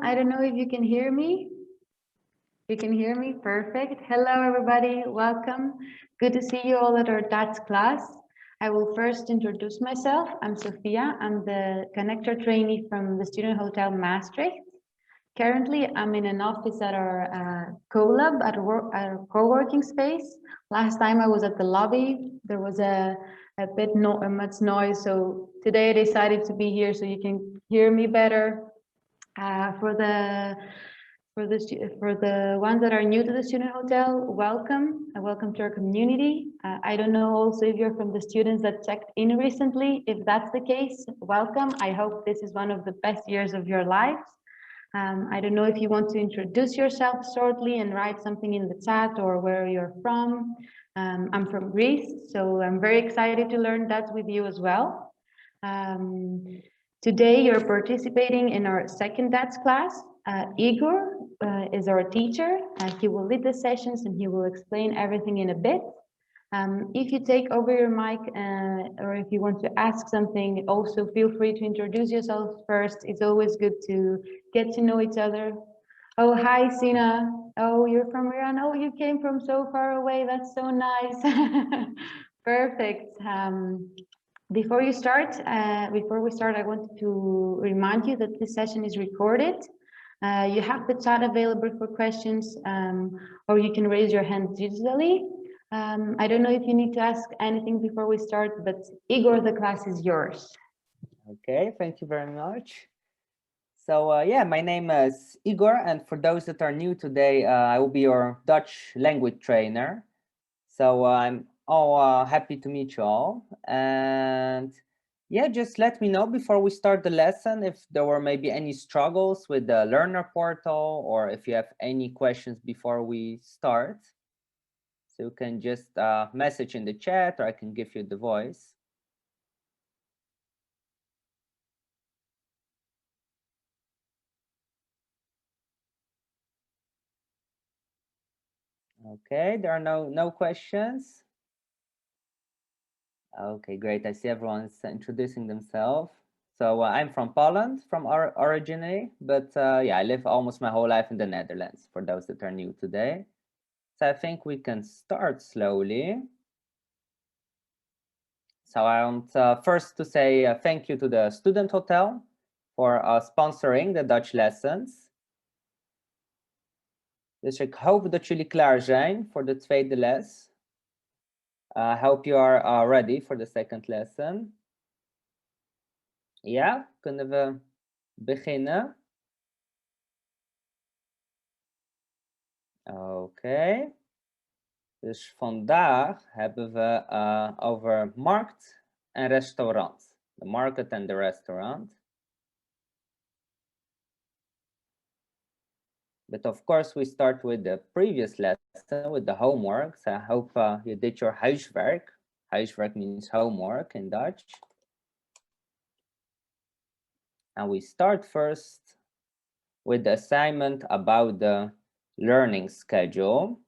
I don't know if you can hear me. You can hear me? Perfect. Hello, everybody. Welcome. Good to see you all at our Dutch class. I will first introduce myself. I'm Sophia. I'm the connector trainee from the Student Hotel Maastricht. Currently, I'm in an office at our co-lab, at our co-working space. Last time I was at the lobby. There was much noise, so today I decided to be here so you can hear me better. For the ones that are new to the student hotel, welcome. Welcome to our community. I don't know also if you're from the students that checked in recently. If that's the case, welcome. I hope this is one of the best years of your lives. I don't know if you want to introduce yourself shortly and write something in the chat or where you're from. I'm from Greece, so I'm very excited to learn Dutch with you as well. Today you're participating in our second Dutch class. Igor is our teacher. He will lead the sessions and he will explain everything in a bit. If you take over your mic or if you want to ask something, also feel free to introduce yourself first. It's always good to get to know each other. Oh, hi, Sina. Oh, you're from Iran. Oh, you came from so far away. That's so nice. Perfect. Before we start, I wanted to remind you that this session is recorded. You have the chat available for questions, or you can raise your hand digitally. I don't know if you need to ask anything before we start, but Igor, the class is yours. Okay, thank you very much. So yeah, my name is Igor, and for those that are new today, I will be your Dutch language trainer. So I'm all happy to meet you all. And yeah, just let me know before we start the lesson if there were maybe any struggles with the learner portal or if you have any questions before we start. So you can just message in the chat or I can give you the voice. Okay, there are no questions. Okay, great. I see everyone's introducing themselves. So I'm from Poland, from originally, but yeah, I live almost my whole life in the Netherlands, for those that are new today. So I think we can start slowly. So I want first to say thank you to the Student Hotel for sponsoring the Dutch lessons. Dus ik hoop dat jullie klaar zijn voor de tweede les. I hope you are ready for the second lesson. Ja, kunnen we beginnen? Oké. Dus vandaag hebben we over markt en restaurant. The market and the restaurant. But of course, we start with the previous lesson, with the homework. So I hope you did your huiswerk. Huiswerk means homework in Dutch. And we start first with the assignment about the learning schedule.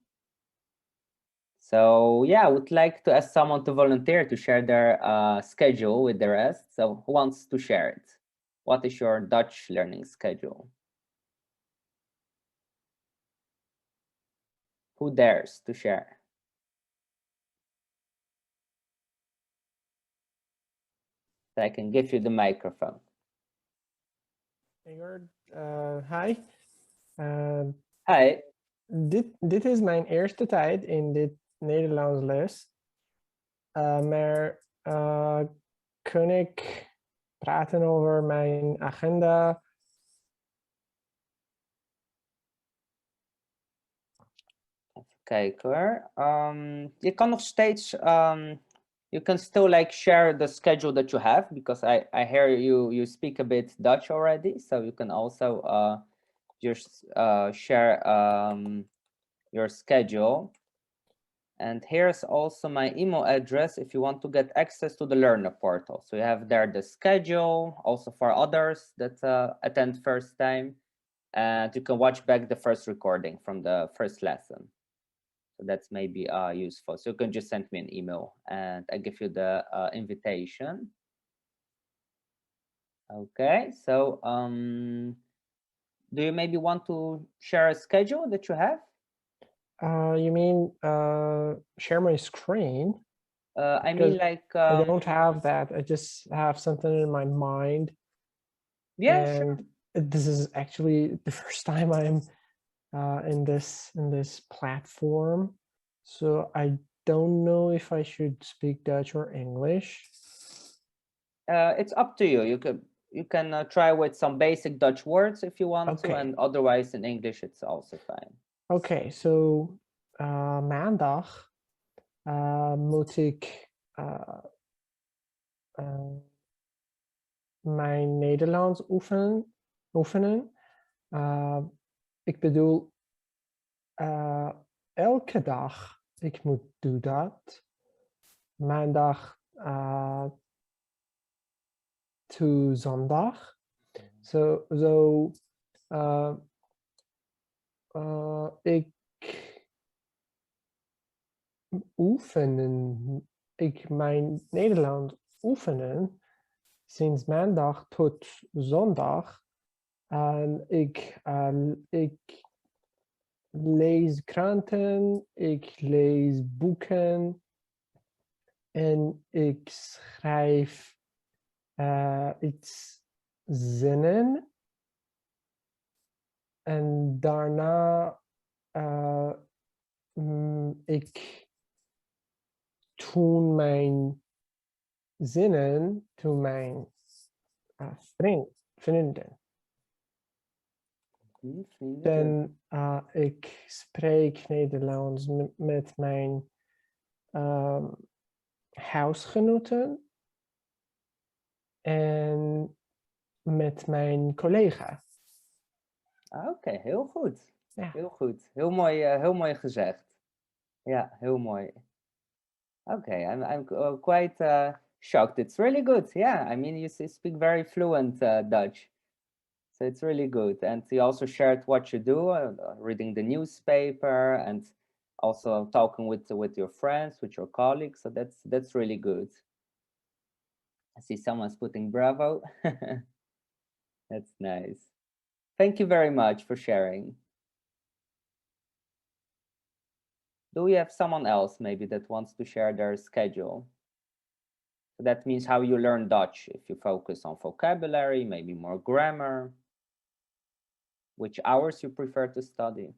So yeah, I would like to ask someone to volunteer to share their schedule with the rest. So who wants to share it? What is your Dutch learning schedule? Who dares to share? So I can give you the microphone. Igor, hi. Hi. Dit is mijn eerste tijd in dit Nederlands les. Maar kan ik praten over mijn agenda? Even kijken hoor. Je kan nog steeds, you can still like share the schedule that you have because I hear you speak a bit Dutch already. So you can also just share your schedule. And here's also my email address if you want to get access to the learner portal. So you have there the schedule, also for others that attend first time. And you can watch back the first recording from the first lesson. So that's maybe useful. So you can just send me an email and I give you the invitation. Okay, so Do you maybe want to share a schedule that you have? You mean share my screen? I Because mean, like, I don't have that. I just have something in my mind, yeah, sure. and this is actually the first time I'm in this platform, so I don't know if I should speak Dutch or English. It's up to you. You can try with some basic Dutch words if you want to, Okay. and otherwise in English it's also fine. Okay, so maandag moet ik mijn Nederlands oefenen. Ik bedoel, elke dag ik moet doen dat. Maandag to zondag. So ik oefenen, ik mijn Nederlands oefenen sinds maandag tot zondag. En ik lees kranten, ik lees boeken en ik schrijf iets zinnen. En daarna ik toen mijn zinnen to mijn vrienden. Dan ik spreek Nederlands met mijn huisgenoten en met mijn collega. Oké, heel goed. Ja. Heel goed. Heel mooi gezegd. Ja, heel mooi. Okay, I'm quite shocked. It's really good. Yeah, I mean, you speak very fluent Dutch. So it's really good. And you also shared what you do, reading the newspaper and also talking with your friends, with your colleagues. So that's really good. I see someone's putting bravo. That's nice. Thank you very much for sharing. Do we have someone else maybe that wants to share their schedule? So that means how you learn Dutch. If you focus on vocabulary, maybe more grammar, which hours you prefer to study.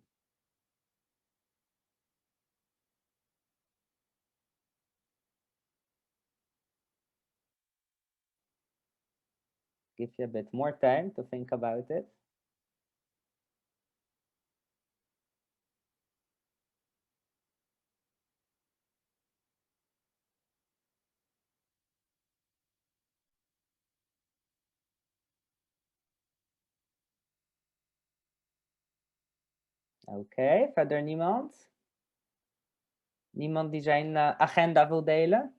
Give you a bit more time to think about it. Oké, verder niemand? Niemand die zijn agenda wil delen?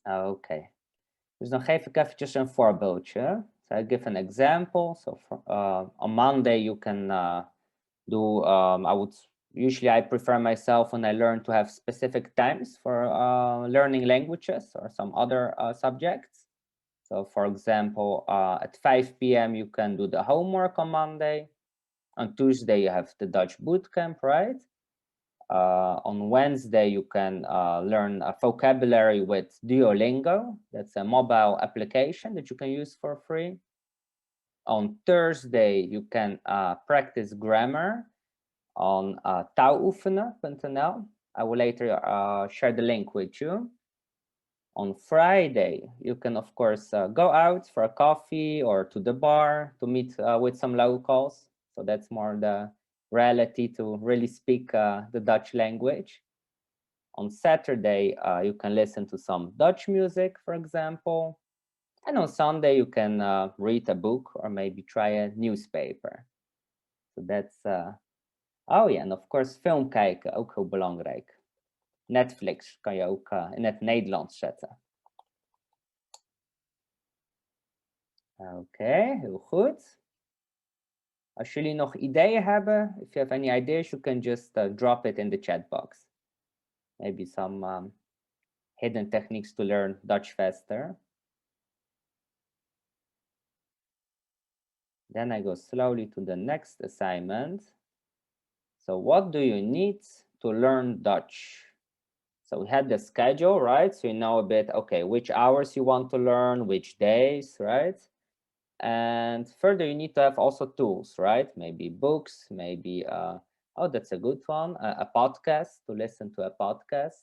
Oké. Dus dan geef ik eventjes een voorbeeldje. So I give an example. So on Monday you can do, usually I prefer myself when I learn to have specific times for learning languages or some other subjects. So for example, at 5 p.m. you can do the homework on Monday. On Tuesday you have the Dutch bootcamp, right? On Wednesday, you can learn a vocabulary with Duolingo. That's a mobile application that you can use for free. On Thursday, you can practice grammar on tauoefenen.nl. I will later share the link with you. On Friday, you can, of course, go out for a coffee or to the bar to meet with some locals. So that's more the reality to really speak the Dutch language. On Saturday, you can listen to some Dutch music, for example. And on Sunday, you can read a book or maybe try a newspaper. So that's, oh yeah, and of course film kijken, ook heel belangrijk. Netflix kan je ook in het Nederlands zetten. Oké, heel goed. Als jullie nog ideeën hebben, if you have any ideas, you can just drop it in the chat box. Maybe some hidden techniques to learn Dutch faster. Then I go slowly to the next assignment. So what do you need to learn Dutch? So we had the schedule, right? So you know a bit, okay, which hours you want to learn, which days, right? And further, you need to have also tools, right? Maybe books, maybe, oh, that's a good one, a podcast, to listen to a podcast.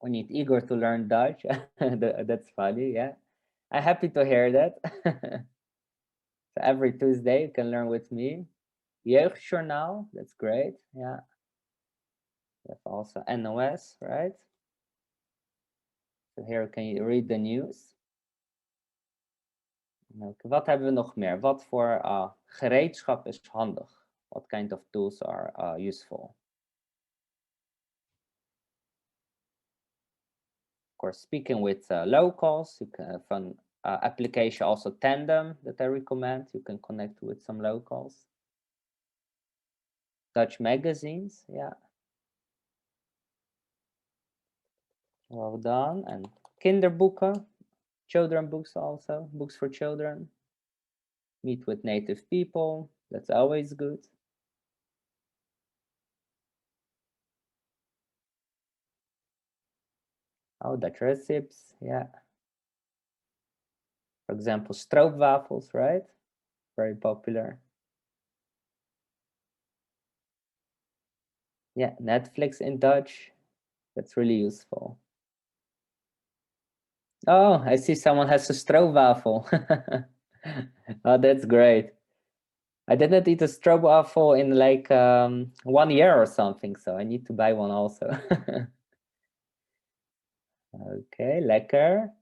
We need Igor to learn Dutch. That's funny, yeah. I'm happy to hear that. So every Tuesday you can learn with me. Jeugdjournaal, that's great, yeah. We have also NOS, right? So here can you read the news. Okay, wat hebben we nog meer? Wat voor gereedschap is handig? What kind of tools are useful? Of course, speaking with locals, you can have an application also Tandem that I recommend. You can connect with some locals. Dutch magazines, yeah. Well done. And kinderboeken, children books also, books for children. Meet with native people, that's always good. Oh, Dutch recipes, yeah. For example, stroopwafels, right? Very popular. Yeah, Netflix in Dutch, that's really useful. Oh, I see someone has a stroopwafel. Oh, that's great. I didn't eat a stroopwafel in like 1 year or something, so I need to buy one also. Oké, lekker.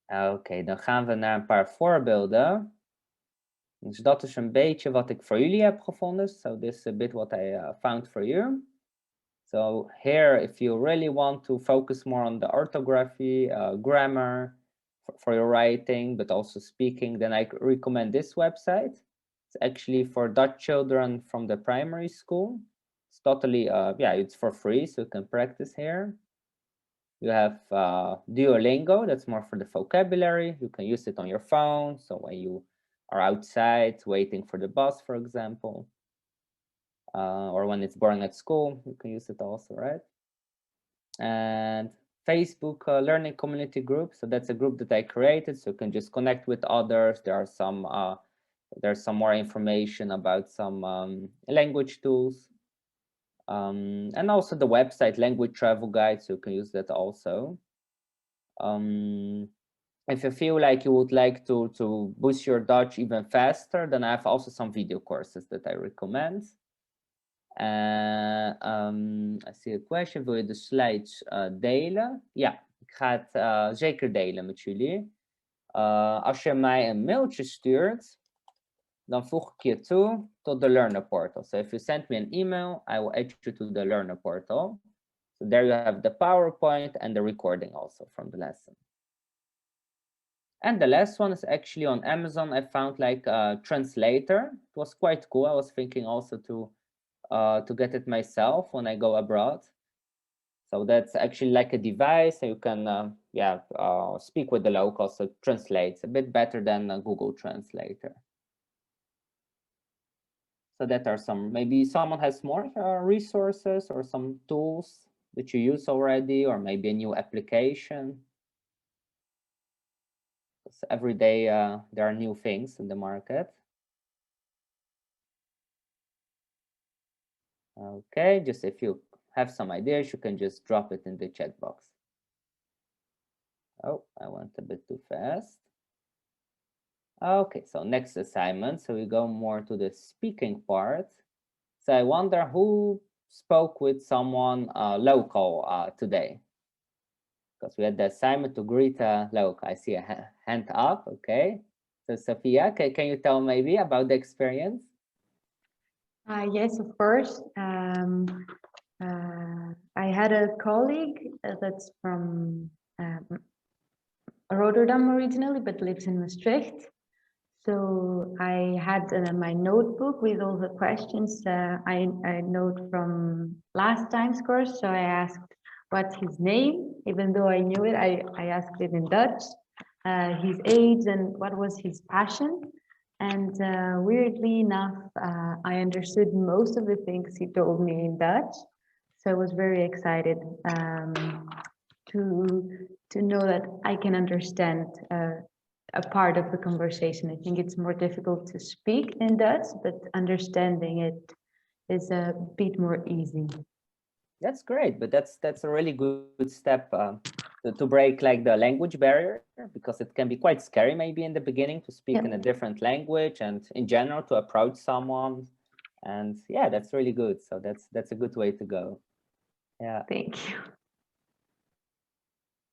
Oké, dan gaan we naar een paar voorbeelden. Dus dat is een beetje wat ik voor jullie heb gevonden. So this is a bit what I found for you. So here, if you really want to focus more on the orthography, grammar, for your writing, but also speaking, then I recommend this website. It's actually for Dutch children from the primary school. It's totally, yeah, it's for free, so you can practice here. You have Duolingo, that's more for the vocabulary. You can use it on your phone. So when you are outside waiting for the bus, for example, or when it's boring at school, you can use it also, right? And Facebook learning community group. So that's a group that I created. So you can just connect with others. There are some, there's some more information about some language tools. And also the website Language Travel Guide, so you can use that also. If you feel like you would like to boost your Dutch even faster, then I have also some video courses that I recommend. I see a question. Wil je de slides delen? Ja, ik ga het zeker delen met jullie. Als je mij een mailtje stuurt, dan voeg ik je toe tot de Learner Portal. So if you send me an email, I will add you to the Learner Portal. So there you have the PowerPoint and the recording also from the lesson. And the last one is actually on Amazon. I found like a translator. It was quite cool. I was thinking also to get it myself when I go abroad. So that's actually like a device. So you can, speak with the locals. So it translates a bit better than a Google Translator. So that are some, maybe someone has more resources or some tools that you use already, or maybe a new application. Because every day there are new things in the market. Okay, just if you have some ideas, you can just drop it in the chat box. Oh, I went a bit too fast. Okay, so next assignment. So we go more to the speaking part. So I wonder who spoke with someone local today? Because we had the assignment to greet a local. I see a hand up, okay. So Sophia, can you tell maybe about the experience? Yes, of course. I had a colleague that's from Rotterdam originally, but lives in Maastricht. So I had my notebook with all the questions I note from last time's course. So I asked what's his name, even though I knew it, I asked it in Dutch. his age and what was his passion. And weirdly enough, I understood most of the things he told me in Dutch. So I was very excited to know that I can understand a part of the conversation. I think it's more difficult to speak in Dutch, but understanding it is a bit more easy. That's great, but that's a really good step to break like the language barrier, because it can be quite scary maybe in the beginning to speak Yep. in a different language and in general to approach someone. And yeah, that's really good. So that's a good way to go. Yeah. Thank you.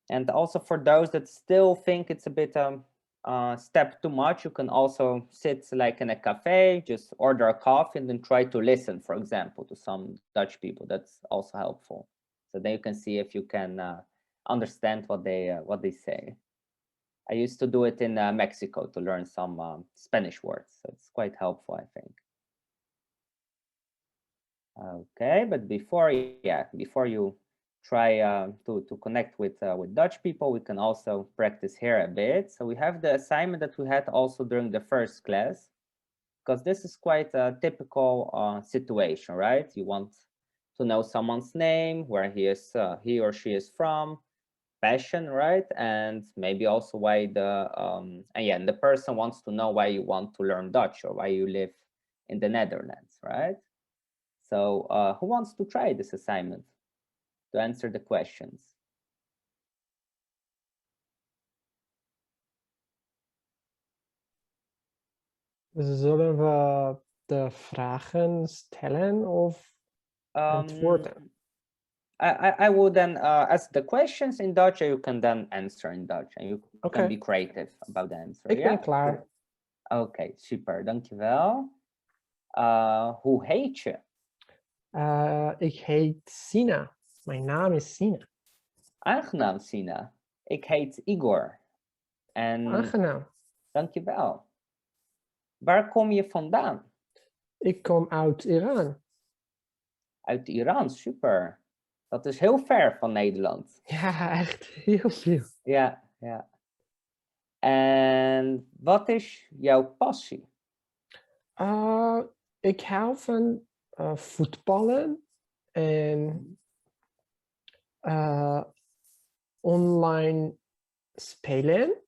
And also for those that still think it's a bit step too much, you can also sit like in a cafe, just order a coffee and then try to listen, for example, to some Dutch people. That's also helpful. So then you can see if you can understand what they say. I used to do it in Mexico to learn some Spanish words. So it's quite helpful, I think. Okay, but before you try to connect with Dutch people, we can also practice here a bit. So we have the assignment that we had also during the first class, because this is quite a typical situation, right? You want to know someone's name, where he or she is from, passion, right? And maybe also why and the person wants to know why you want to learn Dutch or why you live in the Netherlands, right? So who wants to try this assignment to answer the questions? Zullen we de vragen stellen of antwoorden? I would then ask the questions in Dutch, and you can then answer in Dutch, and you can be creative about the answer. Ik ben klaar. Oké, super, dankjewel. Hoe heet je? Ik heet Sina. Mijn naam is Sina. Aangenaam, Sina. Ik heet Igor. En Aangenaam. dankjewel. Waar kom je vandaan? Ik kom uit Iran. Uit Iran, super. Dat is heel ver van Nederland. Ja, echt heel veel. Ja. En wat is jouw passie? Ik hou van voetballen en online spelen.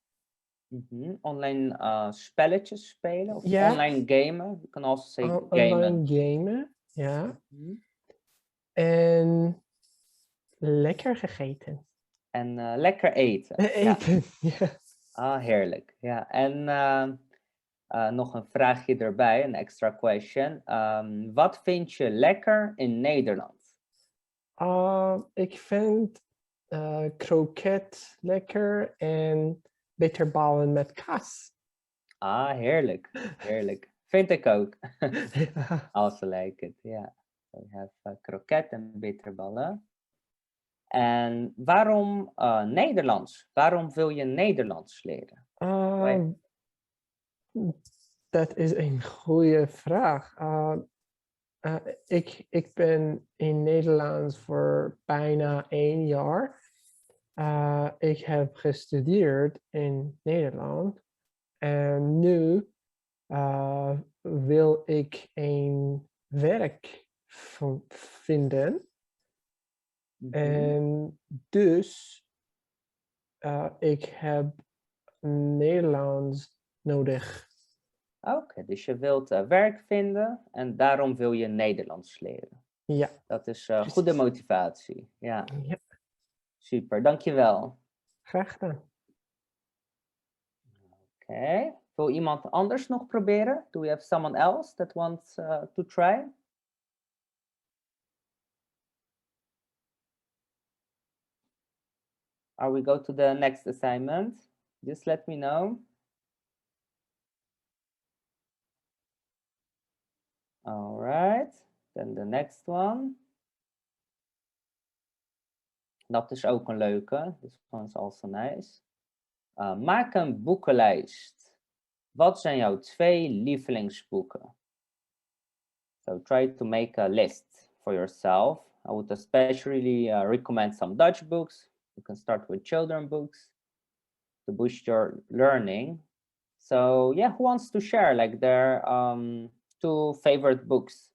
Online spelletjes spelen of Ja. online gamen. You can also say Online gamen. gamen, ja. En lekker gegeten. En lekker eten. Eten, ja. Ah, heerlijk. Ja, en nog een vraagje erbij, een extra question. Wat vind je lekker in Nederland? Ik vind kroket lekker en bitterballen met kaas. Ah, heerlijk. Heerlijk. Vind ik ook. Ja. Also like it, yeah. So we have kroket en bitterballen. En waarom Nederlands? Waarom wil je Nederlands leren? Dat is een goede vraag. Ik ben in Nederland voor bijna 1 jaar. Ik heb gestudeerd in Nederland. En nu wil ik een werk vinden. En dus ik heb Nederlands nodig. Oké, dus je wilt werk vinden en daarom wil je Nederlands leren. Ja. Dat is goede motivatie. Ja. Ja. Super, dankjewel. Graag gedaan. Oké, wil iemand anders nog proberen? Do we have someone else that wants to try? Or we go to the next assignment? Just let me know. All right, then the next one. Dat is ook een leuke. This one is also nice. Maak een boekenlijst. Wat zijn jouw 2 lievelingsboeken? So try to make a list for yourself. I would especially recommend some Dutch books. You can start with children books. to boost your learning. So yeah, who wants to share like their 2 favorite books?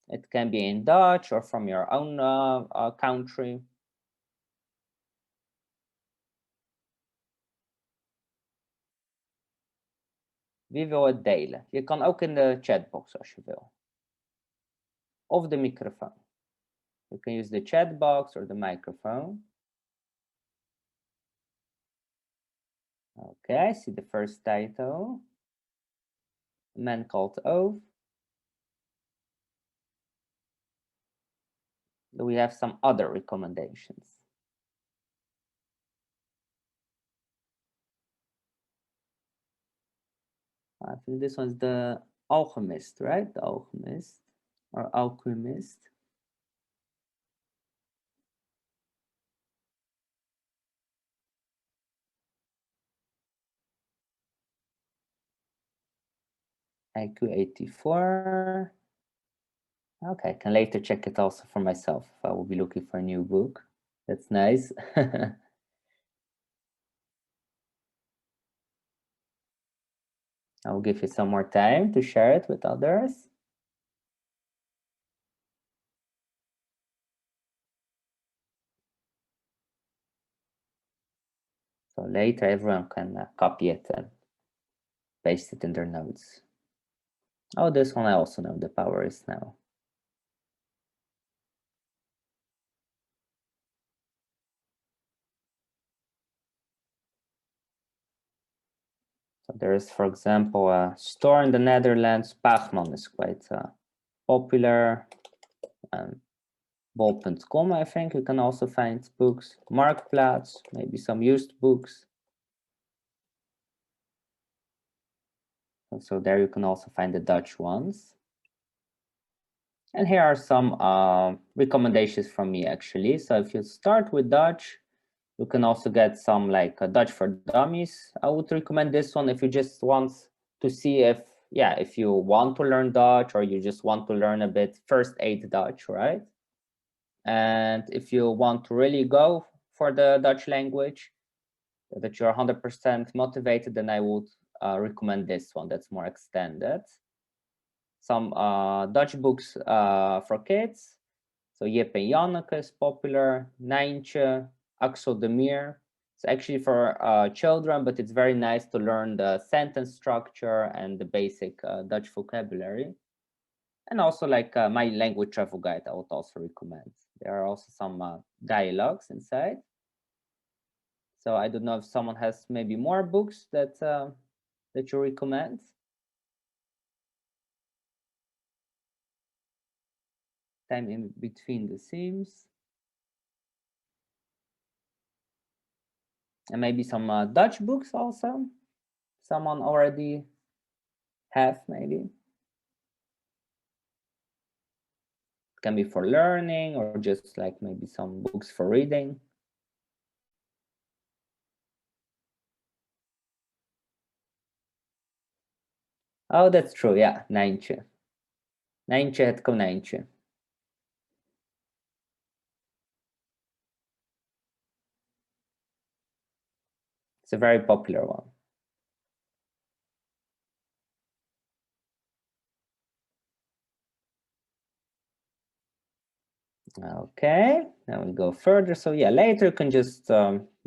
It can be in Dutch or from your own country. Wie wil het delen? Je kan ook in de chatbox als je wil. Of de microfoon. You can use the chatbox or the microphone. Okay, I see the first title. A Man Called Ove. Do we have some other recommendations? I think this one's The Alchemist, right? The Alchemist or Alchemist. IQ 84. Okay, I can later check it also for myself if I will be looking for a new book. That's nice. I'll give you some more time to share it with others. So later everyone can copy it and paste it in their notes. Oh, this one I also know, The Power Is Now. So there is, for example, a store in the Netherlands. Pagman is quite popular. Bol.com, I think you can also find books. Marktplaats, maybe some used books. So there you can also find the Dutch ones. And here are some recommendations from me, actually. So if you start with Dutch, you can also get some like Dutch for Dummies. I would recommend this one if you just want to see if you want to learn Dutch or you just want to learn a bit first aid Dutch, right? And if you want to really go for the Dutch language, that you're 100% motivated, then I would recommend this one that's more extended. Some Dutch books for kids. So Jip en Janneke is popular, Nijntje, Axel de Meer. It's actually for children, but it's very nice to learn the sentence structure and the basic Dutch vocabulary. And also like My Language Travel Guide, I would also recommend. There are also some dialogues inside. So I don't know if someone has maybe more books that that you recommend. Time in Between the Seams. And maybe some Dutch books also. Someone already have maybe. It can be for learning or just like maybe some books for reading. Oh, that's true. Yeah, Nijntje. Nijntje het konijntje. It's a very popular one. Okay, now we go further. So yeah, later you can just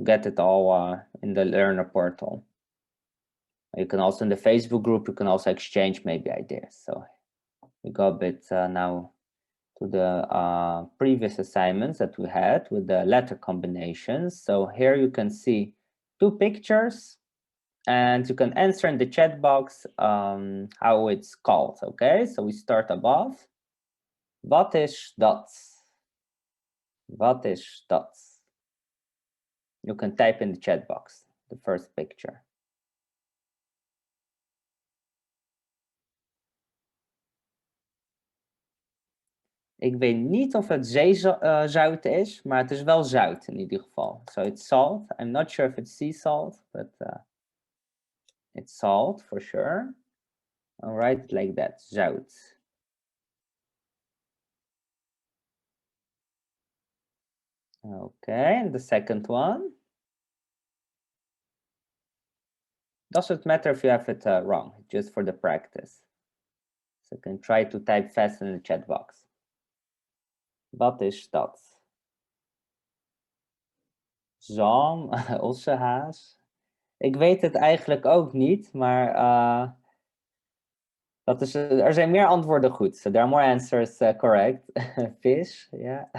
get it all in the Learner portal. You can also, in the Facebook group, you can also exchange maybe ideas. So we go a bit now to the previous assignments that we had with the letter combinations. So here you can see 2 pictures and you can answer in the chat box how it's called, okay? So we start above. Wat is dat? Wat is dat? You can type in the chat box, the first picture. Ik weet niet of het zeezout is, maar het is wel zout in ieder geval. So it's salt. I'm not sure if it's sea salt, but it's salt for sure. All right, like that, zout. Okay, and the second one. Doesn't matter if you have it wrong, just for the practice. So you can try to type fast in the chat box. Wat is dat? Zalm, ossehaas. Ik weet het eigenlijk ook niet, maar er zijn meer antwoorden goed. So there are more answers correct. Vis, ja.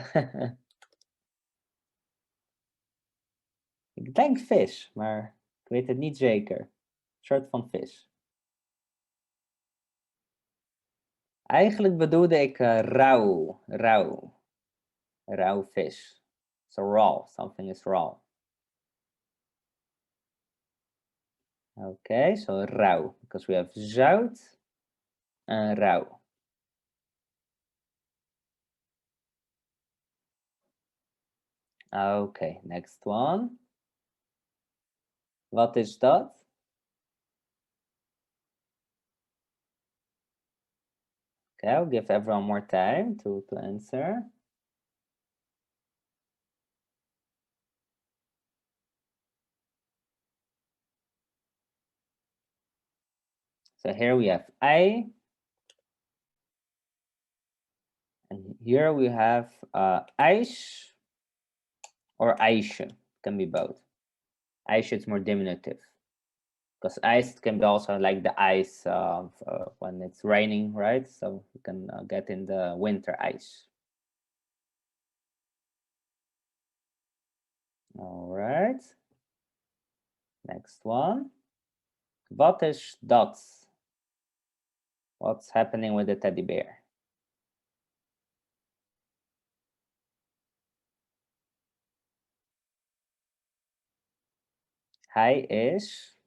Ik denk vis, maar ik weet het niet zeker. Een soort van vis. Eigenlijk bedoelde ik rauw. Rauw vis. So raw, something is raw. Okay, so rauw, because we have zout and rauw. Okay, next one. Wat is dat? Okay, I'll give everyone more time to answer. So here we have ei. And here we have ijs or ijsje. Can be both. Ijsje is more diminutive. Because ice can be also like the ice when it's raining, right? So you can get in the winter ice. All right. Next one. Wat is dat? What's happening with the teddy bear? Hij is.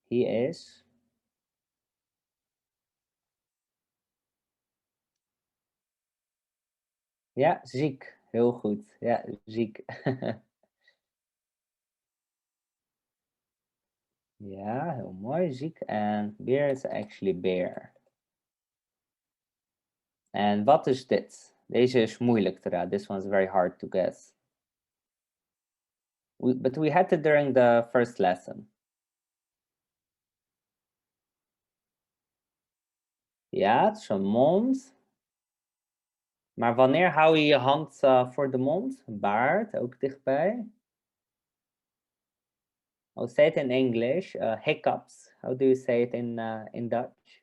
He is. Ja, ziek. Heel goed. Ja, ziek. Ja, heel mooi. Ziek. And bear is actually bear. En wat is dit? Deze is moeilijk te raden. This one's very hard to guess. But we had it during the first lesson. Ja, het is een mond. Maar wanneer hou je je hand voor de mond? Baard, ook dichtbij. I'll say it in English. Hiccups. How do you say it in Dutch?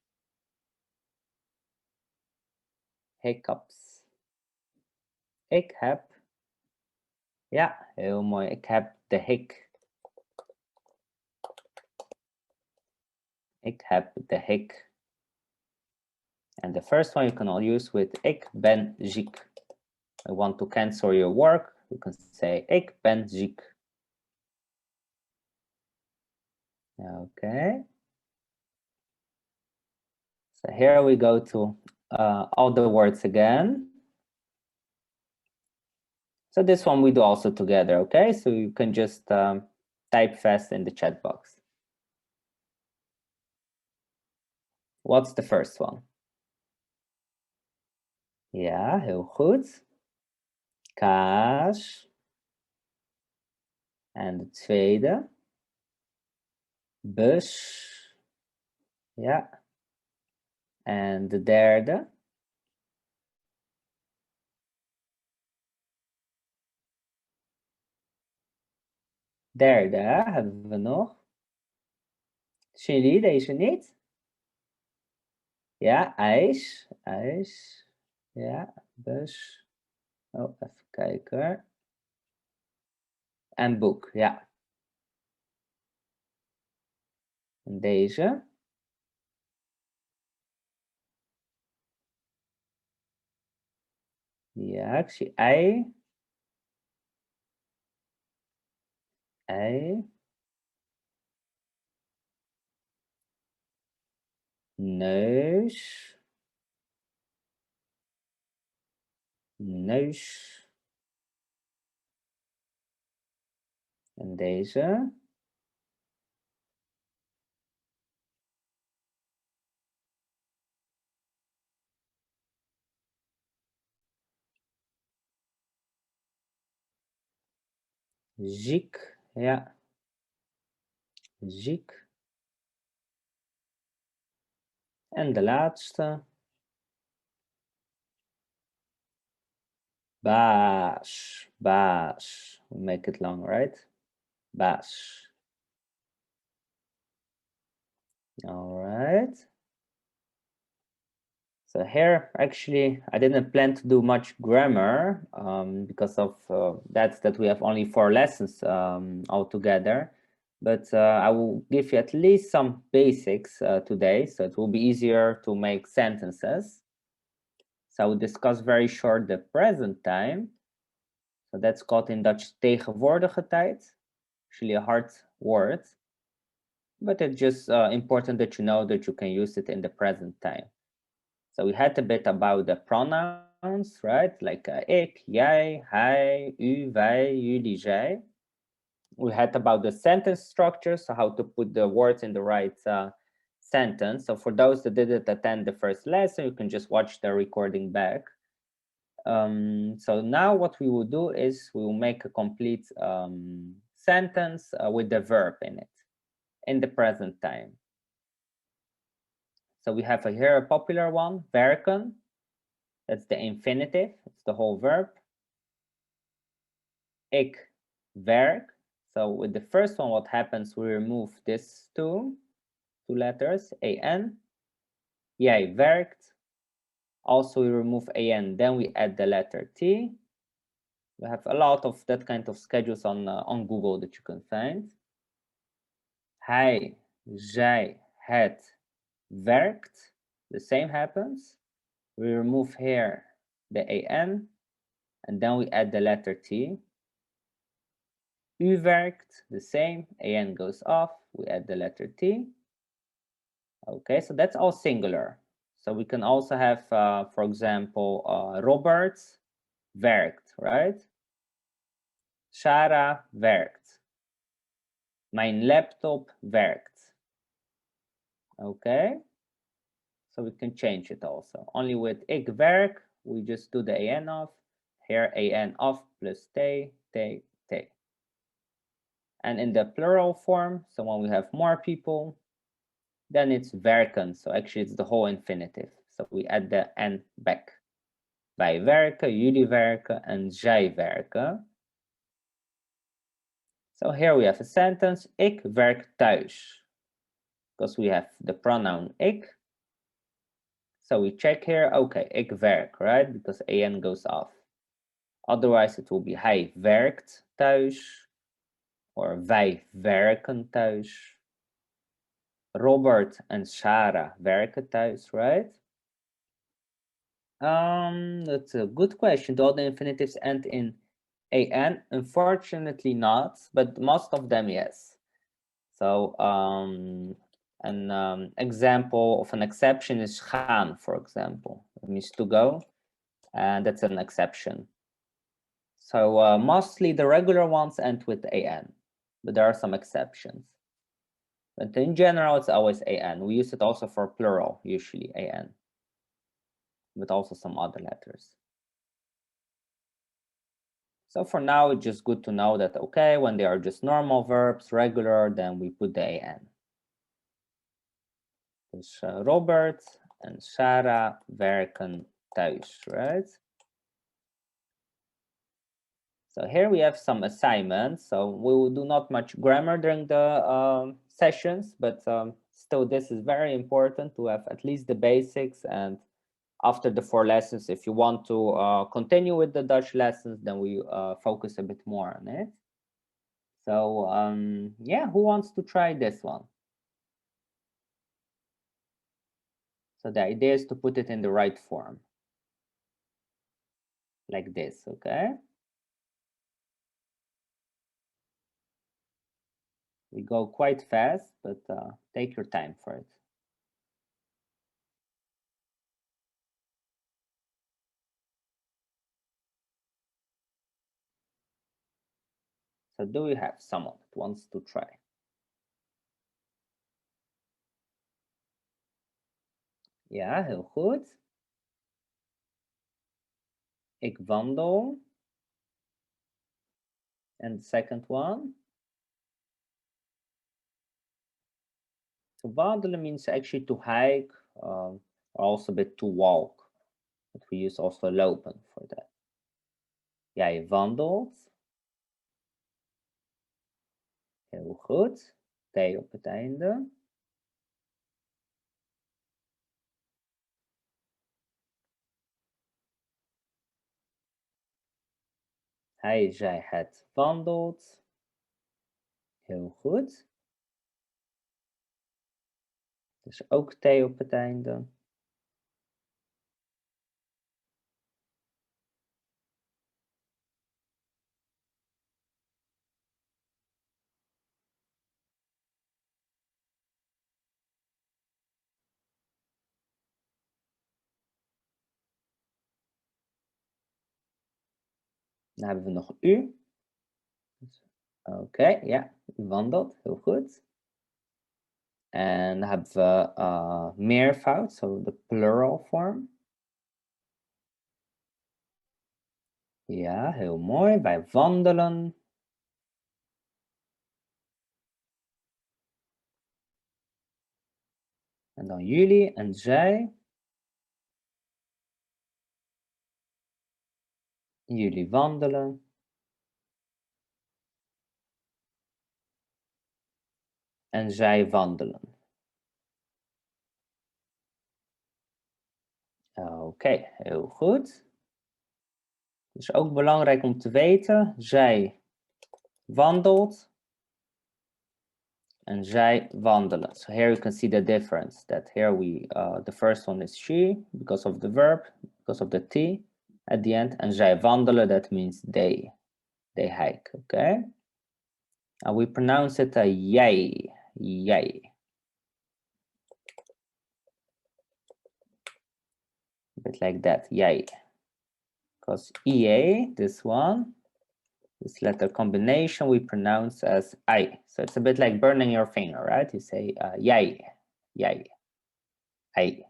Hiccups. Ik heb. Ja, heel mooi. Ik heb de hik. Ik heb de hik. And the first one you can all use with ik ben ziek. I want to cancel your work. You can say ik ben ziek. Okay. So here we go to all the words again. So this one we do also together, okay? So you can just type fast in the chat box. What's the first one? Ja, heel goed. Kaas. En de tweede. Bus. Ja. En de derde. Derde hebben we nog. Chili, deze niet. Ja, ijs. Ijs. Ja, bus. Oh, even kijken. En boek, ja. En deze. Ja, ik zie ei. Ei. Neus. Neus. En deze. Ziek, ja. Ziek. En de laatste. Baas, baas. We make it long, right? Baas. All right. So here, actually, I didn't plan to do much grammar because of that we have only 4 lessons altogether. But I will give you at least some basics today, so it will be easier to make sentences. So I will discuss very short the present time. So that's called in Dutch tegenwoordige tijd. Actually a hard word, but it's just important that you know that you can use it in the present time. So we had a bit about the pronouns, right? Like ik, jij, hij, u, wij, jullie, zij. We had about the sentence structure, so how to put the words in the right sentence. So for those that didn't attend the first lesson, you can just watch the recording back. So now what we will do is we will make a complete sentence with the verb in it, in the present time. So we have here a popular one, werken. That's the infinitive, it's the whole verb. Ik werk. So with the first one, what happens, we remove this two letters, an. Jij werkt. Also, we remove an, then we add the letter t. We have a lot of that kind of schedules on Google that you can find. Hij, zij, het werkt. The same happens. We remove here the an, and then we add the letter t. U werkt, the same, an goes off, we add the letter t. Okay, so that's all singular. So we can also have, for example, Robert werkt, right? Sarah werkt. Mijn laptop werkt. Okay, so we can change it also. Only with ik werk, we just do the an off. Here, an off plus t. And in the plural form, so when we have more people, then it's werken. So actually it's the whole infinitive. So we add the n back. Wij werken, jullie werken, en zij werken. So here we have a sentence, ik werk thuis. Because we have the pronoun ik. So we check here, okay, ik werk, right? Because an goes off. Otherwise it will be hij werkt thuis. Or wij werken thuis. Robert en Sarah werken thuis, right? That's a good question. Do all the infinitives end in an? Unfortunately not, but most of them, yes. So an example of an exception is gaan, for example. It means to go, and that's an exception. So mostly the regular ones end with an, but there are some exceptions. But in general, it's always an. We use it also for plural, usually an, but also some other letters. So for now, it's just good to know that, okay, when they are just normal verbs, regular, then we put the an. Dus Robert and Sarah werken thuis, right? So here we have some assignments. So we will do not much grammar during the sessions, but still this is very important to have at least the basics. And after the 4 lessons, if you want to continue with the Dutch lessons, then we focus a bit more on it. So yeah, who wants to try this one? So the idea is to put it in the right form. Like this, okay? We go quite fast, but take your time for it. So do we have someone that wants to try? Ja, heel goed. Ik wandel. And the second one? To wandelen means actually to hike, or also a bit to walk. But we use also lopen for that. Jij wandelt. Heel goed. T op het einde. Hij, zij, het wandelt. Heel goed. Dus ook T op het einde. Dan hebben we nog U. Oké, ja, u wandelt. Heel goed. En dan hebben we meervoud, zo de plural vorm. Ja, heel mooi. Wij wandelen. En dan jullie en zij. Jullie wandelen. En zij wandelen. Oké, heel goed. Dus ook belangrijk om te weten, zij wandelt en zij wandelen. So here you can see the difference, that here we, the first one is she, because of the verb, because of the T at the end, and zij wandelen, that means they hike, okay? And we pronounce it a jij, jij. A bit like that, jij. Because EA, this one, this letter combination we pronounce as I. So it's a bit like burning your finger, right? You say jij, jij, I.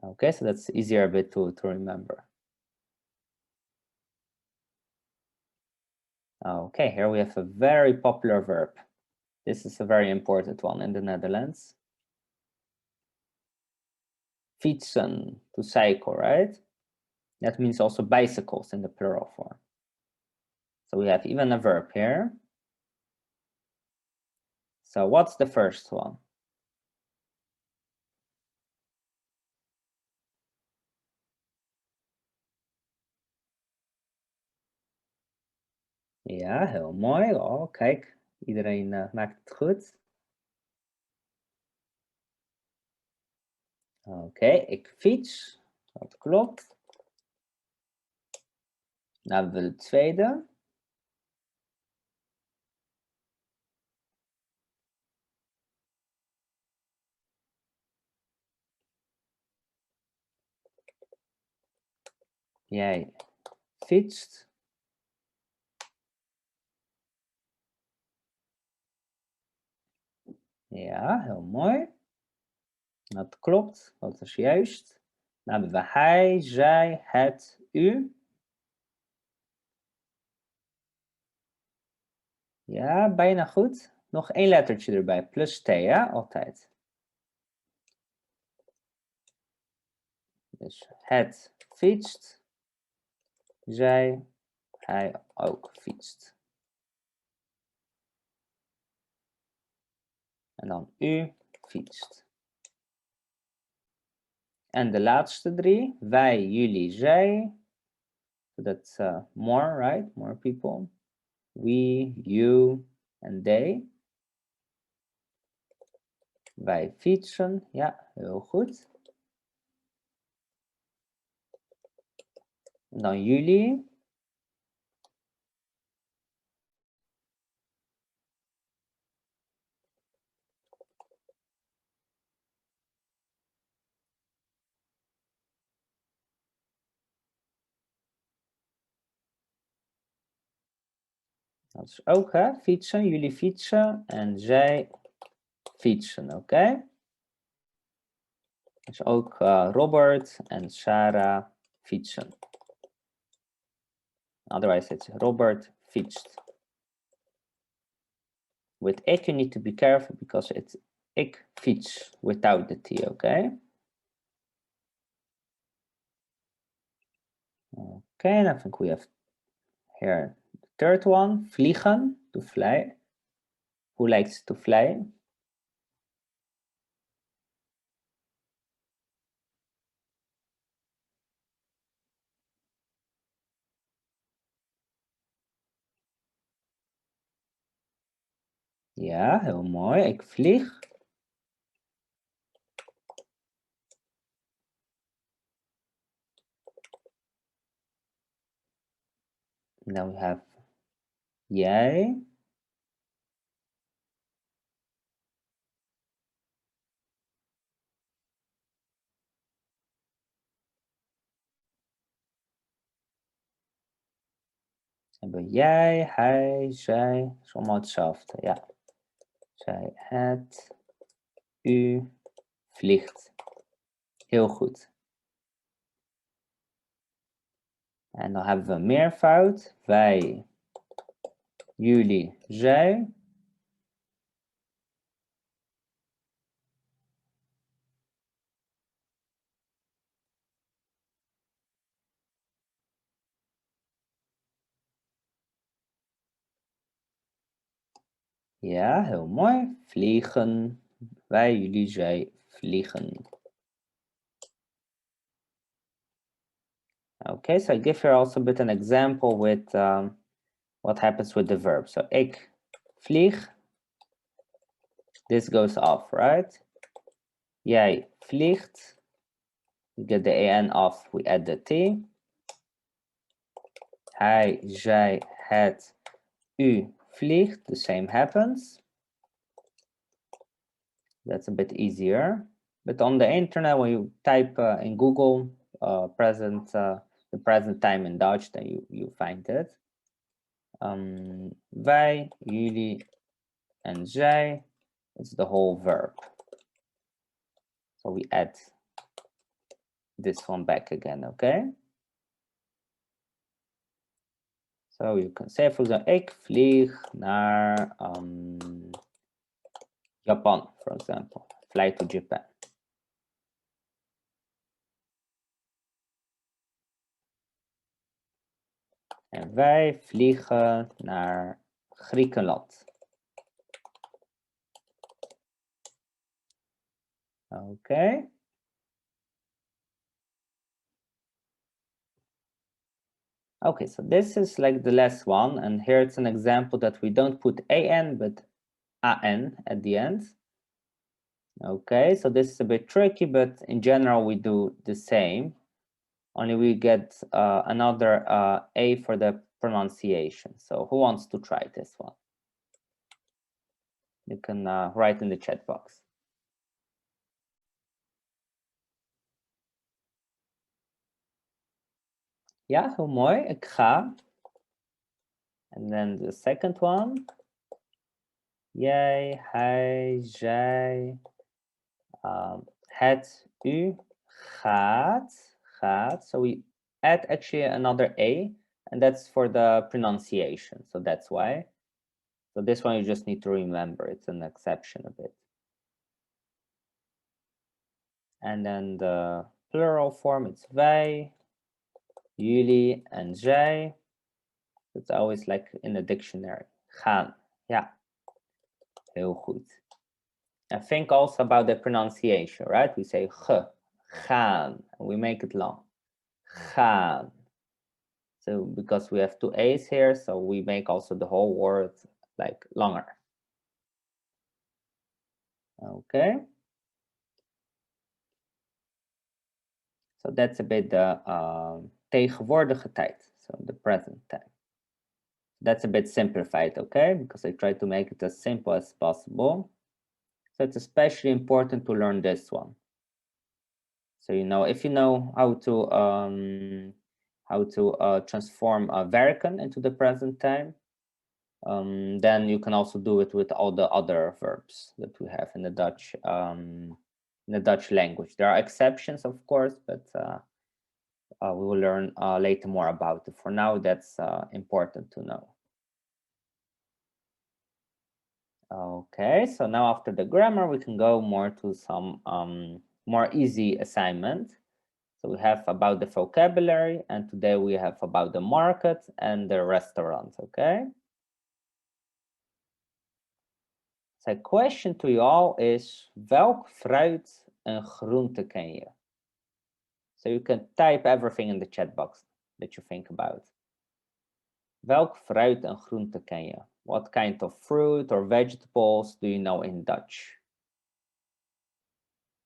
Okay, so that's easier a bit to remember. Okay, here we have a very popular verb. This is a very important one in the Netherlands. Fietsen, to cycle, right? That means also bicycles in the plural form. So we have even a verb here. So what's the first one? Ja, heel mooi. Oh, kijk, iedereen maakt het goed. Oké, ik fiets. Dat klopt. Dan hebben we de tweede. Jij fietst. Ja, heel mooi. Dat klopt, dat is juist. Dan hebben we hij, zij, het, u. Ja, bijna goed. Nog één lettertje erbij, plus T, ja, altijd. Dus het fietst. Zij, hij ook fietst. En dan u fietst. En de laatste drie, wij, jullie, zij. So that's more, right? More people. We, you, and they. Wij fietsen, ja, heel goed. En dan jullie. Dat is ook, hè, fietsen. Jullie fietsen en zij fietsen, oké? Dus ook Robert en Sarah fietsen. Otherwise, it's Robert fietst. With ik, you need to be careful because it's ik fiets without the T, okay? Okay, and I think we have here the third one, vliegen, to fly. Who likes to fly? Ja, heel mooi. Ik vlieg. And then we have jij. Hebben jij, hij, zij. Is allemaal hetzelfde, ja. Zij, het, u vliegt. Heel goed. En dan hebben we meervoud. Wij, jullie, zij. Ja, heel mooi. Vliegen. Wij, jullie, zij vliegen. Okay, so I give here also a bit an example with what happens with the verb. So ik vlieg. This goes off, right? Jij vliegt. We get the an off, we add the t. Hij, zij, het, u vliegt. The same happens. That's a bit easier. But on the internet, when you type in Google the present time in Dutch, then you find it. Wij, jullie en zij. It's the whole verb. So we add this one back again, okay? So you can say, for example, ik vlieg naar Japan, for example. Fly to Japan. En wij vliegen naar Griekenland. Okay. Okay, so this is like the last one, and here it's an example that we don't put an, but an at the end. Okay, so this is a bit tricky, but in general we do the same. Only we get another a for the pronunciation. So who wants to try this one? You can write in the chat box. Ja, heel mooi. Ik ga. And then the second one. Jij, hij, zij. Het, u gaat. Gaat. So we add actually another a, and that's for the pronunciation. So that's why. So this one you just need to remember. It's an exception a bit. And then the plural form, it's wij, jullie en zij. It's always like in the dictionary. Gaan. Ja. Heel goed. And think also about the pronunciation, right? We say ge, gaan, and we make it long. Gaan. So because we have two A's here, so we make also the whole word like longer. Okay. So that's a bit the tegenwoordige tijd, so the present time. That's a bit simplified, okay? Because I try to make it as simple as possible. So it's especially important to learn this one. So if you know how to transform a werken into the present time, then you can also do it with all the other verbs that we have in the Dutch language. There are exceptions, of course, but we will learn later more about it. For now, that's important to know. Okay, so now after the grammar, we can go more to some more easy assignment. So we have about the vocabulary, and today we have about the market and the restaurant, okay? So question to you all is, welk fruit en groente ken je? So you can type everything in the chat box that you think about. Welk fruit en groente ken je? What kind of fruit or vegetables do you know in Dutch?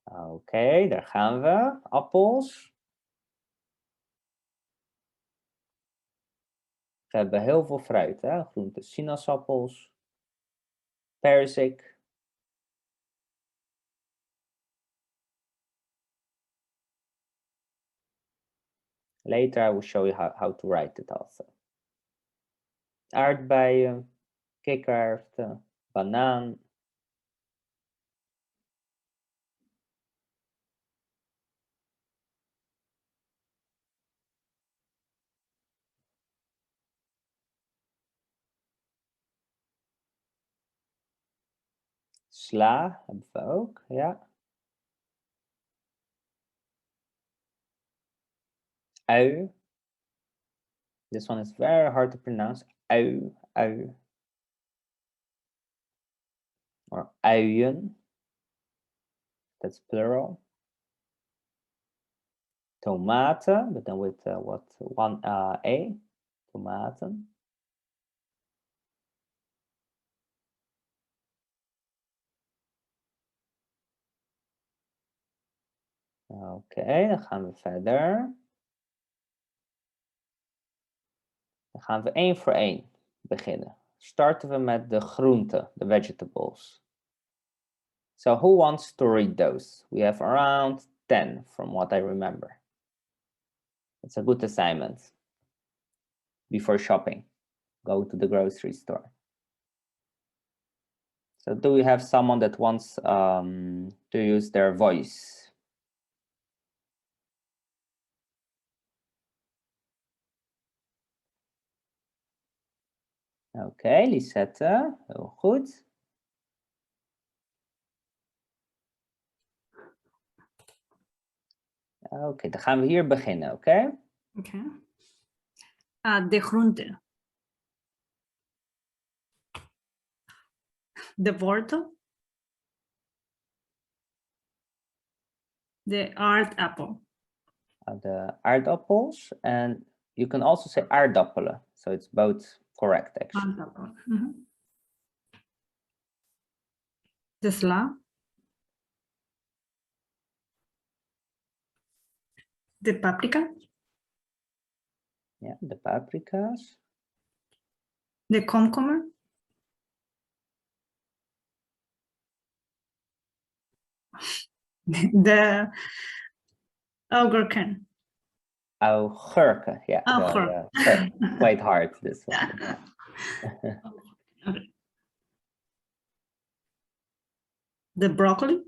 Oké, daar gaan we. Appels. We hebben heel veel fruit, hè? Groenten, sinaasappels, perzik. Later I will show you how to write it also. Aardbeien, kikkererwten, banaan. Sla hebben we ook, ja. Ui. This one is very hard to pronounce. Ui, ui. Or uien. That's plural. Tomaten, but then with one A. Tomaten. Oké, dan gaan we verder. Dan gaan we één voor één beginnen. Starten we met de groenten, de vegetables. So who wants to read those? We have around 10 from what I remember. It's a good assignment. Before shopping, go to the grocery store. So do we have someone that wants to use their voice? Oké, Lisette, heel goed. Oké, dan gaan we hier beginnen, oké? Okay. De groente. De wortel. De aardappel. The aardappels, and you can also say aardappelen, so it's both correct actually. Aardappel. Mhm. De sla. De paprika. Yeah, the paprika's. De komkommer. De augurken. Augurken, yeah, Augurk. quite hard this one. Okay. De broccoli.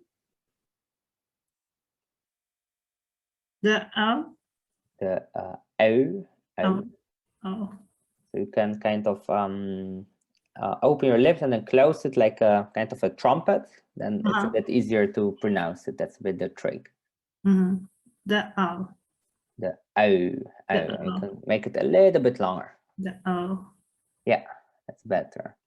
De ui. The ui. Oh. Oh. So you can kind of open your lips and then close it like a kind of a trumpet. Then it's a bit easier to pronounce it. That's a bit the trick. Mhm. De ui. The ui. The You ui. can make it a little bit longer. De ui. Yeah, that's better.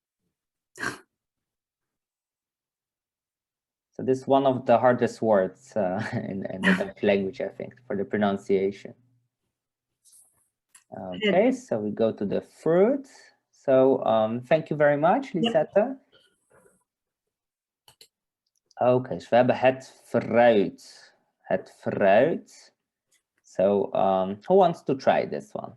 So this is one of the hardest words in the Dutch language, I think, for the pronunciation. Okay, so we go to the fruit. So thank you very much, Lisette. Oké, so we hebben het fruit. Het fruit. So who wants to try this one?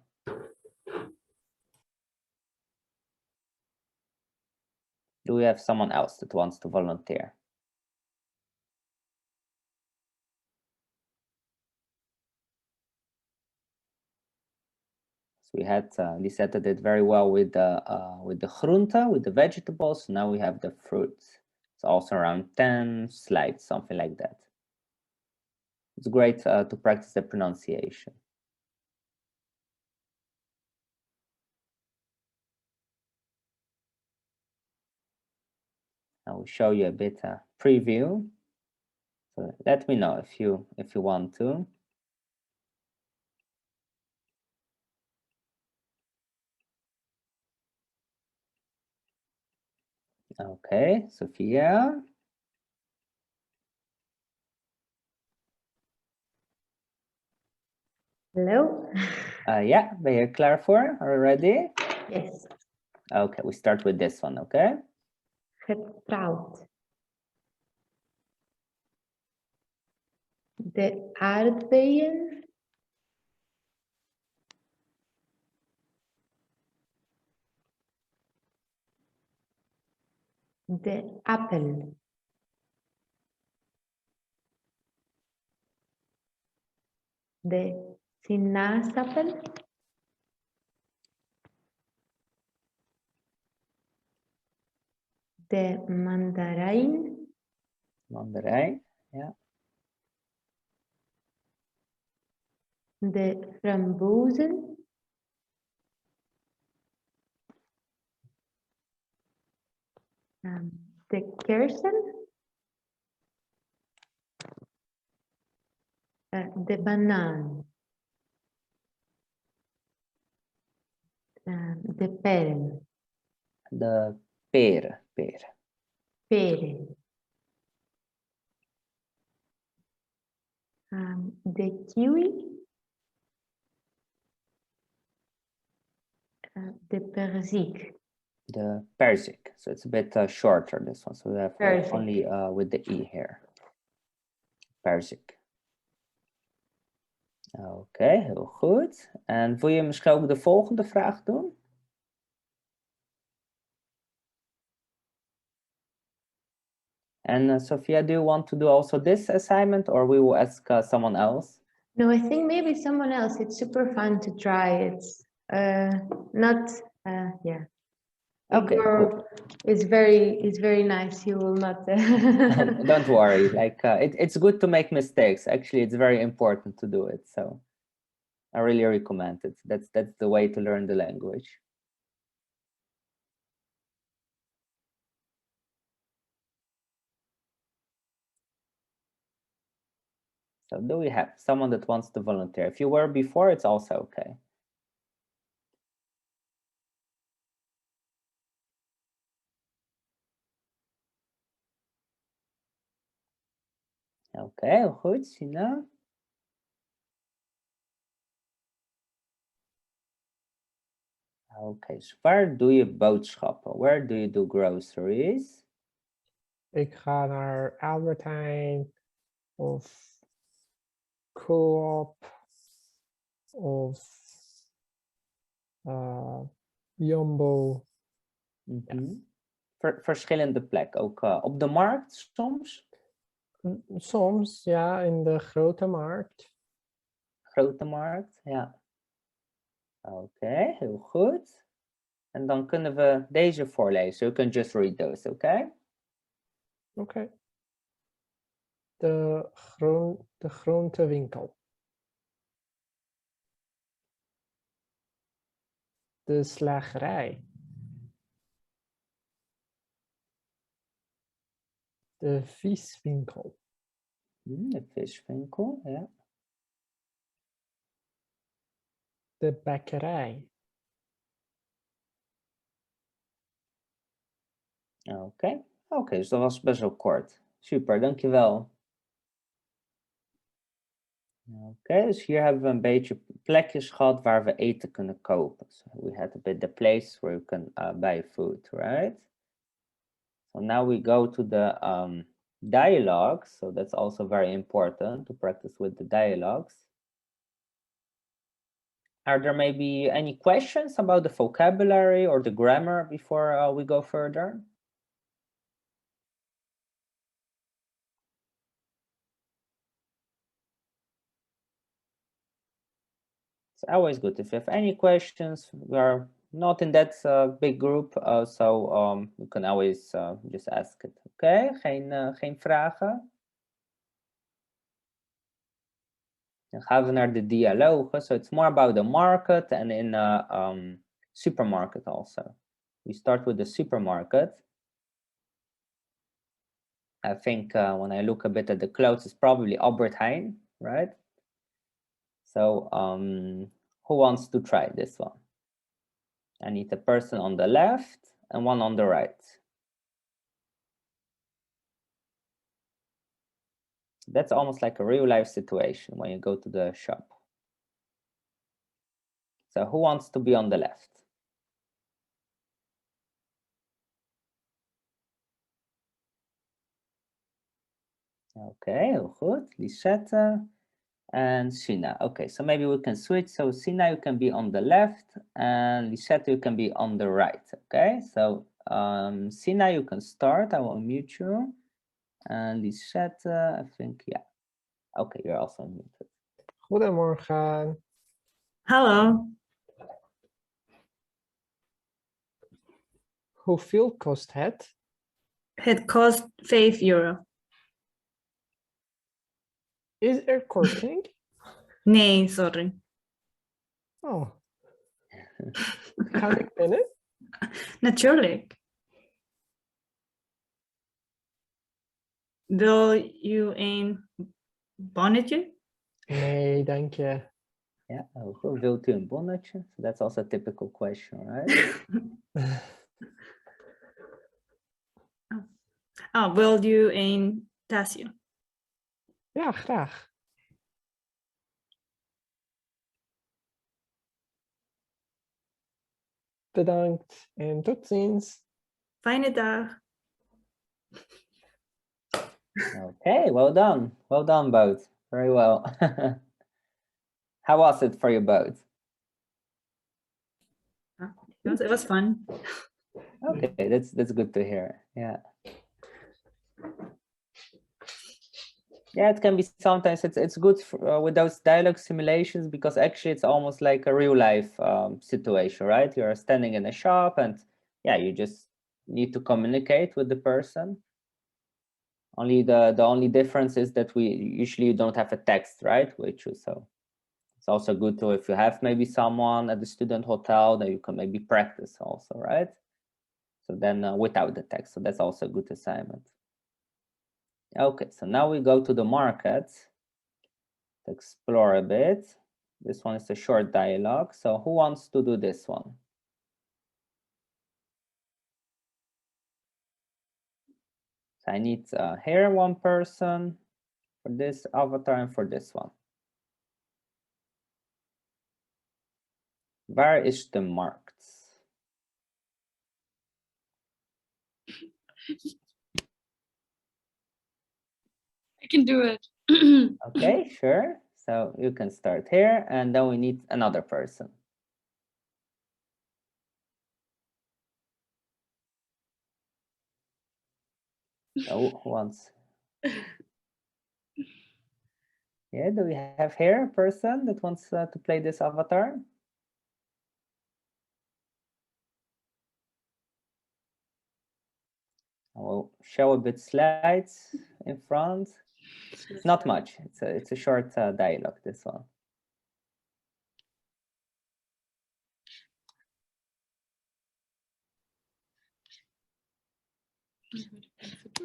Do we have someone else that wants to volunteer? So we had Lisette did very well with the groente, with the vegetables. Now we have the fruit. It's also around 10 slides, something like that. It's great to practice the pronunciation. I will show you a bit preview. So let me know if you want to. Okay, Sophia. Hello. Yeah, ben je klaar voor? Are you ready? Yes. Okay, we start with this one, okay? Getrouwd. De aardbeien. De appel. De sinaasappel. De mandarijn. Mandarijn, ja. De frambozen. De kersen. De banaan. De peren. De peren, peren. Peren. De kiwi. De perziek. The perzik. So it's a bit shorter, this one. So we have Perzik. only with the E here. Perzik. Oké, heel goed. En wil je misschien ook de volgende vraag doen? And Sophia, do you want to do also this assignment, or we will ask someone else? No, I think maybe someone else. It's super fun to try. It's not, yeah. Okay, Igor is very nice. He will not. Don't worry. Like it's good to make mistakes. Actually, it's very important to do it. So I really recommend it. That's the way to learn the language. So do we have someone that wants to volunteer? If you were before, it's also okay. Oké, heel goed, Sina. Oké, so waar doe je boodschappen? Where do you do groceries? Ik ga naar Albert Heijn of Co-op of Jumbo. Mhm. Verschillende plekken, ook op de markt soms? Soms, ja, in de grote markt. Grote markt, ja. Oké, heel goed. En dan kunnen we deze voorlezen. You can just read those, oké? Oké. De groentewinkel. De slagerij. De viswinkel. De viswinkel, ja. De bakkerij. Oké, dus dat was best wel kort. Super, dankjewel. Oké, dus hier hebben we een beetje plekjes gehad waar we eten kunnen kopen. So we had a bit the place where you can buy food, right? So now we go to the dialogues. So that's also very important to practice with the dialogues. Are there maybe any questions about the vocabulary or the grammar before we go further? It's always good if you have any questions. We are not in that big group, so you can always just ask it. Okay, geen vragen? Dan gaan we naar de dialogen. So it's more about the market and in a supermarket also. We start with the supermarket. I think when I look a bit at the clothes, it's probably Albert Heijn, right? So who wants to try this one? I need a person on the left and one on the right. That's almost like a real life situation when you go to the shop. So who wants to be on the left? Okay, heel goed. Lisette and Sina. Okay, so maybe we can switch. So Sina, you can be on the left and Lisette, you can be on the right. Okay, so Sina, you can start. I will unmute you. And Lisette, I think, yeah. Okay, you're also unmuted. Goedemorgen. Hallo. Hoeveel kost het? Het kost €5. Is er korting? Nee, sorry. Oh. Kan ik binnen? Natuurlijk. Wil je een bonnetje? Nee, dank je. Yeah, heel goed. Wilt u een bonnetje? So that's also a typical question, right? Oh, wil je een tasje? Ja, graag. Bedankt en tot ziens. Fijne dag. Okay, well done. Well done, both. Very well. How was it for you both? It was fun. Okay, that's good to hear. Yeah. Yeah, it can be sometimes it's good for, with those dialogue simulations because actually it's almost like a real life situation, right? You're standing in a shop and yeah, you just need to communicate with the person. Only the only difference is that we usually don't have a text, right? Which is so it's also good to if you have maybe someone at the student hotel that you can maybe practice also, right? So then without the text, so that's also a good assignment. Okay, so now we go to the market to explore a bit. This one is a short dialogue. So who wants to do this one? So I need here one person for this avatar and for this one. Waar is de markt? I can do it. Okay, sure. So you can start here and then we need another person. So who wants? Yeah, do we have here a person that wants to play this avatar? I will show a bit slides in front. It's not much. It's a short dialogue, this one.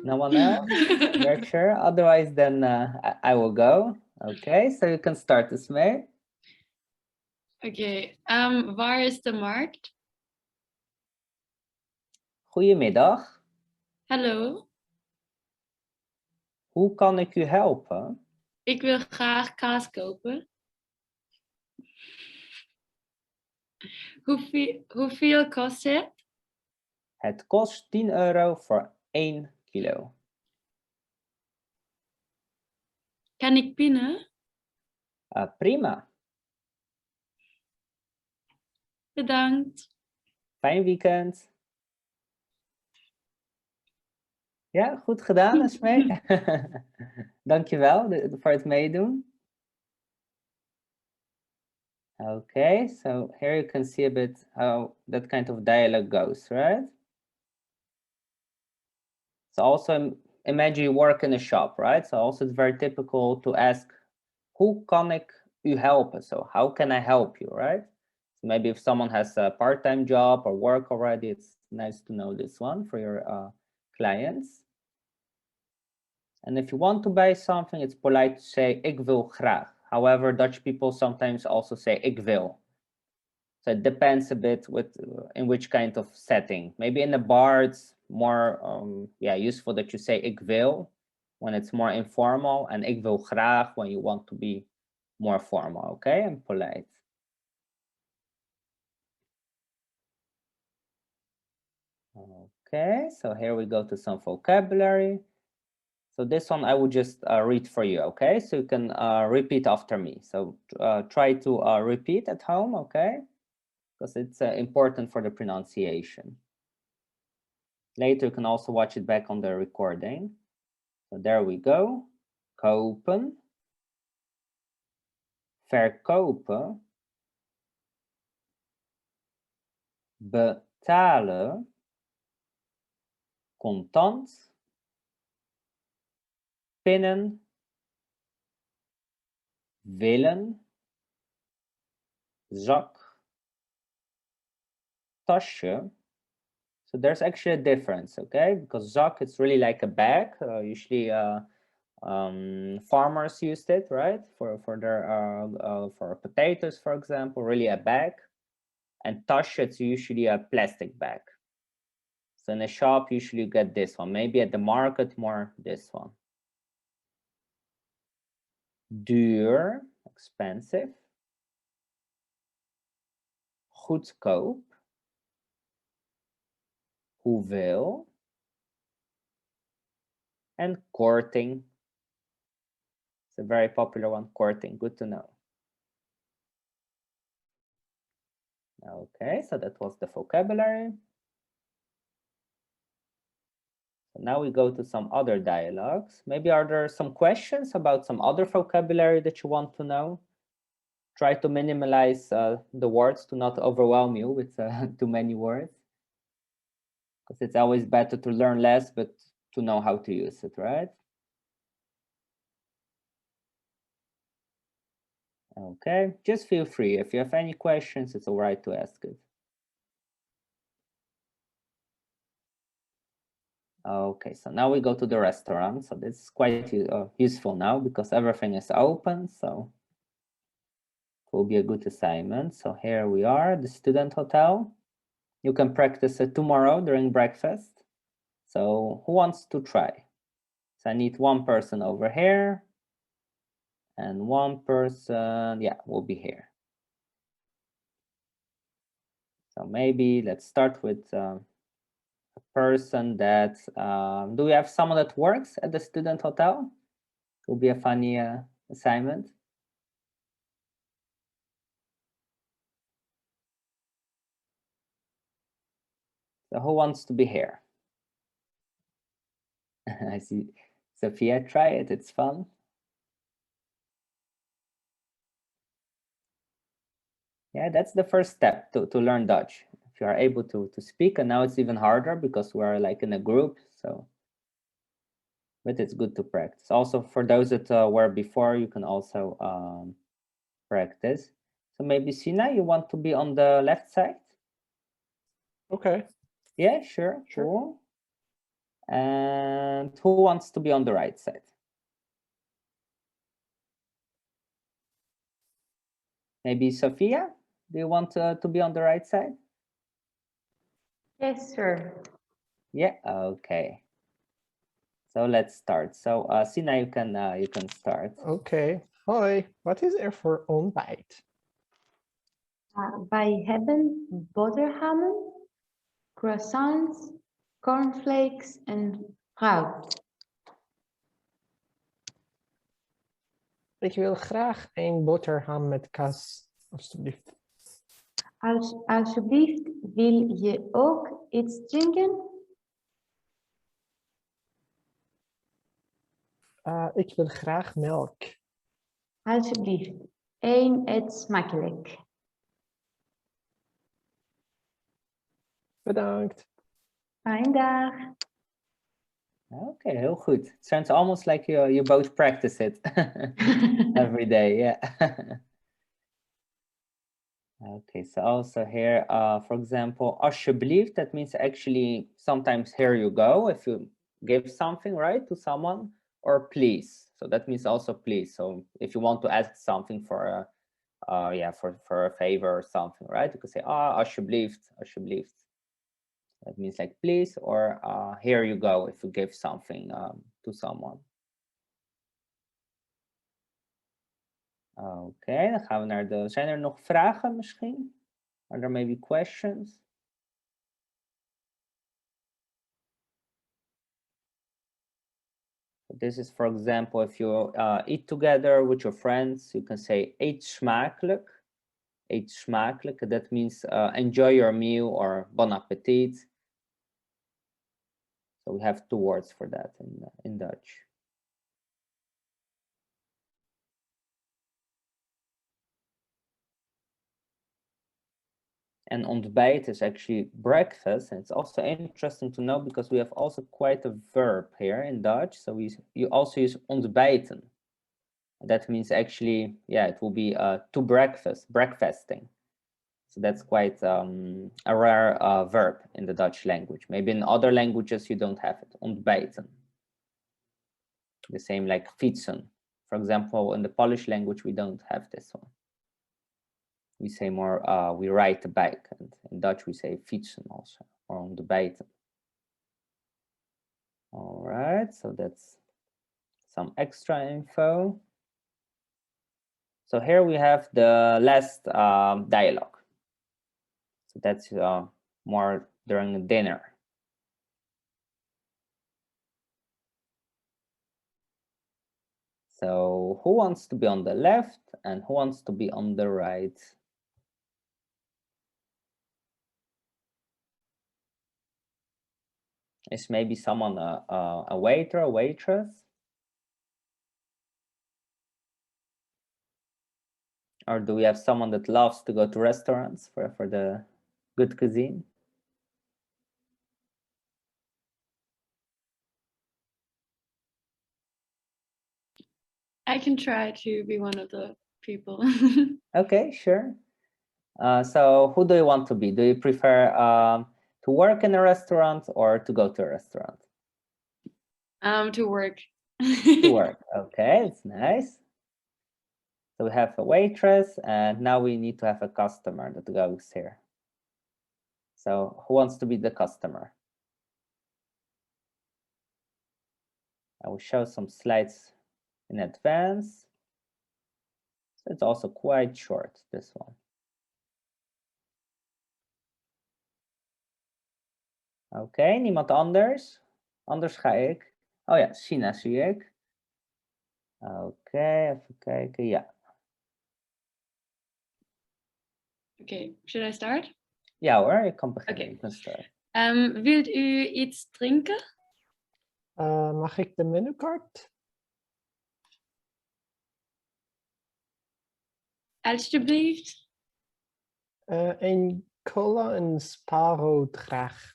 No one else? You're sure? Otherwise, then I will go. Okay, so you can start, Esmee. Okay, waar is de markt? Goedemiddag. Hallo, Hoe kan ik u helpen? ik wil graag kaas kopen. Hoeveel kost het? Het kost €10 voor 1 kilo. Kan ik pinnen? Prima. Bedankt. Fijn weekend. Ja, goed gedaan, Esmee. Dankjewel voor het meedoen. Okay, so here you can see a bit how that kind of dialogue goes, right? So also imagine you work in a shop, right? So also it's very typical to ask, hoe kan ik u helpen? So how can I help you, right? So maybe if someone has a part-time job or work already, it's nice to know this one for your clients. And if you want to buy something, it's polite to say ik wil graag. However, Dutch people sometimes also say ik wil. So it depends a bit with in which kind of setting. Maybe in a bar, it's more useful that you say ik wil when it's more informal, and ik wil graag when you want to be more formal, okay, and polite. Okay, so here we go to some vocabulary. So this one I will just read for you, okay? So you can repeat after me. So try to repeat at home, okay? Because it's important for the pronunciation. Later you can also watch it back on the recording. So there we go. Kopen. Verkopen. Betalen. Contant. Pinnen. Willen. Zak. Tasje. So there's actually a difference, okay? Because zak, it's really like a bag. Usually farmers used it, right? For potatoes, for example, really a bag. And tasje, it's usually a plastic bag. So in a shop, usually you get this one. Maybe at the market, more this one. Duur, expensive. Goedkoop. Hoeveel. And korting. It's a very popular one, korting, good to know. Okay, so that was the vocabulary. So now we go to some other dialogues. Maybe are there some questions about some other vocabulary that you want to know? Try to minimize the words to not overwhelm you with too many words. Because it's always better to learn less, but to know how to use it, right? Okay, just feel free. If you have any questions, it's all right to ask it. Okay, so now we go to the restaurant. So this is quite useful now because everything is open. So it will be a good assignment. So here we are, the student hotel. You can practice it tomorrow during breakfast. So who wants to try? So I need one person over here. And one person, yeah, will be here. So maybe let's start with a person that, do we have someone that works at the student hotel? It will be a funny assignment. So who wants to be here? I see Sophia, try it, it's fun. Yeah, that's the first step to learn Dutch. If you are able to speak, and now it's even harder because we're like in a group, so. But it's good to practice. Also, for those that were before, you can also practice. So maybe Sina, you want to be on the left side? Okay. Yeah, sure. Cool. And who wants to be on the right side? Maybe Sophia, do you want to be on the right side? Yes, sir. Yeah, okay. So let's start. So Sina, you can start. Okay. Hoi, wat is er voor ontbijt? Wij hebben boterhammen, croissants, cornflakes en fruit. Ik wil graag een boterham met kaas, alstublieft. Alsjeblieft, wil je ook iets drinken? Ik wil graag melk. Alsjeblieft, eet smakelijk. Bedankt. Fijne dag. Okay, heel goed. It sounds almost like you both practice it every day, yeah. Okay, so also here, for example, alsjeblieft, that means actually sometimes here you go if you give something, right, to someone, or please. So that means also please. So if you want to ask something for a for a favor or something, right? You could say alsjeblieft, alsjeblieft. That means like please, or here you go if you give something to someone. Oké, dan gaan we naar de. Zijn er nog vragen misschien? Are there maybe questions? This is, for example, if you eat together with your friends, you can say eet smakelijk. Eet smakelijk. That means enjoy your meal or bon appetit. So we have two words for that in Dutch. And ontbijt is actually breakfast. And it's also interesting to know because we have also quite a verb here in Dutch. So you also use ontbijten. That means actually, yeah, it will be to breakfast, breakfasting. So that's quite a rare verb in the Dutch language. Maybe in other languages you don't have it. Ontbijten. The same like fietsen. For example, in the Polish language, we don't have this one. We say more, we ride the bike. And in Dutch, we say fietsen also, or ontbijten. All right, so that's some extra info. So here we have the last dialogue. So that's more during the dinner. So who wants to be on the left and who wants to be on the right? Is maybe someone a waiter, a waitress? Or do we have someone that loves to go to restaurants for the good cuisine? I can try to be one of the people. Okay, sure. So who do you want to be? Do you prefer to work in a restaurant or to go to a restaurant? To work. To work. Okay, it's nice. So we have a waitress, and now we need to have a customer that goes here. So who wants to be the customer? I will show some slides in advance. So it's also quite short, this one. Oké, niemand anders? Anders ga ik. Oh ja, China zie ik. Oké, even kijken. Ja. Okay, should I start? Ja hoor, je kan beginnen. Oké. Je kan starten. Wilt u iets drinken? Mag ik de menukaart? Alsjeblieft. Een cola en spaarrood graag.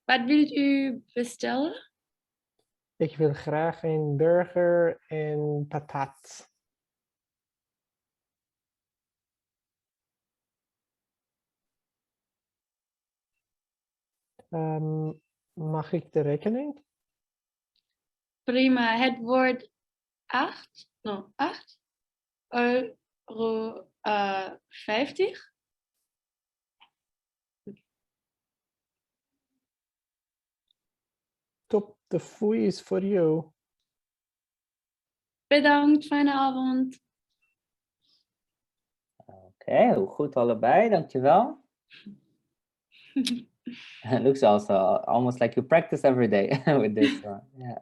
Wat wilt u bestellen? Ik wil graag een burger en patat. Mag ik de rekening? Prima, het wordt 8 euro 50. Top, de foei is voor jou. Bedankt, fijne avond. Oké, heel goed allebei, dankjewel. It looks also almost like you practice every day with this one. Yeah.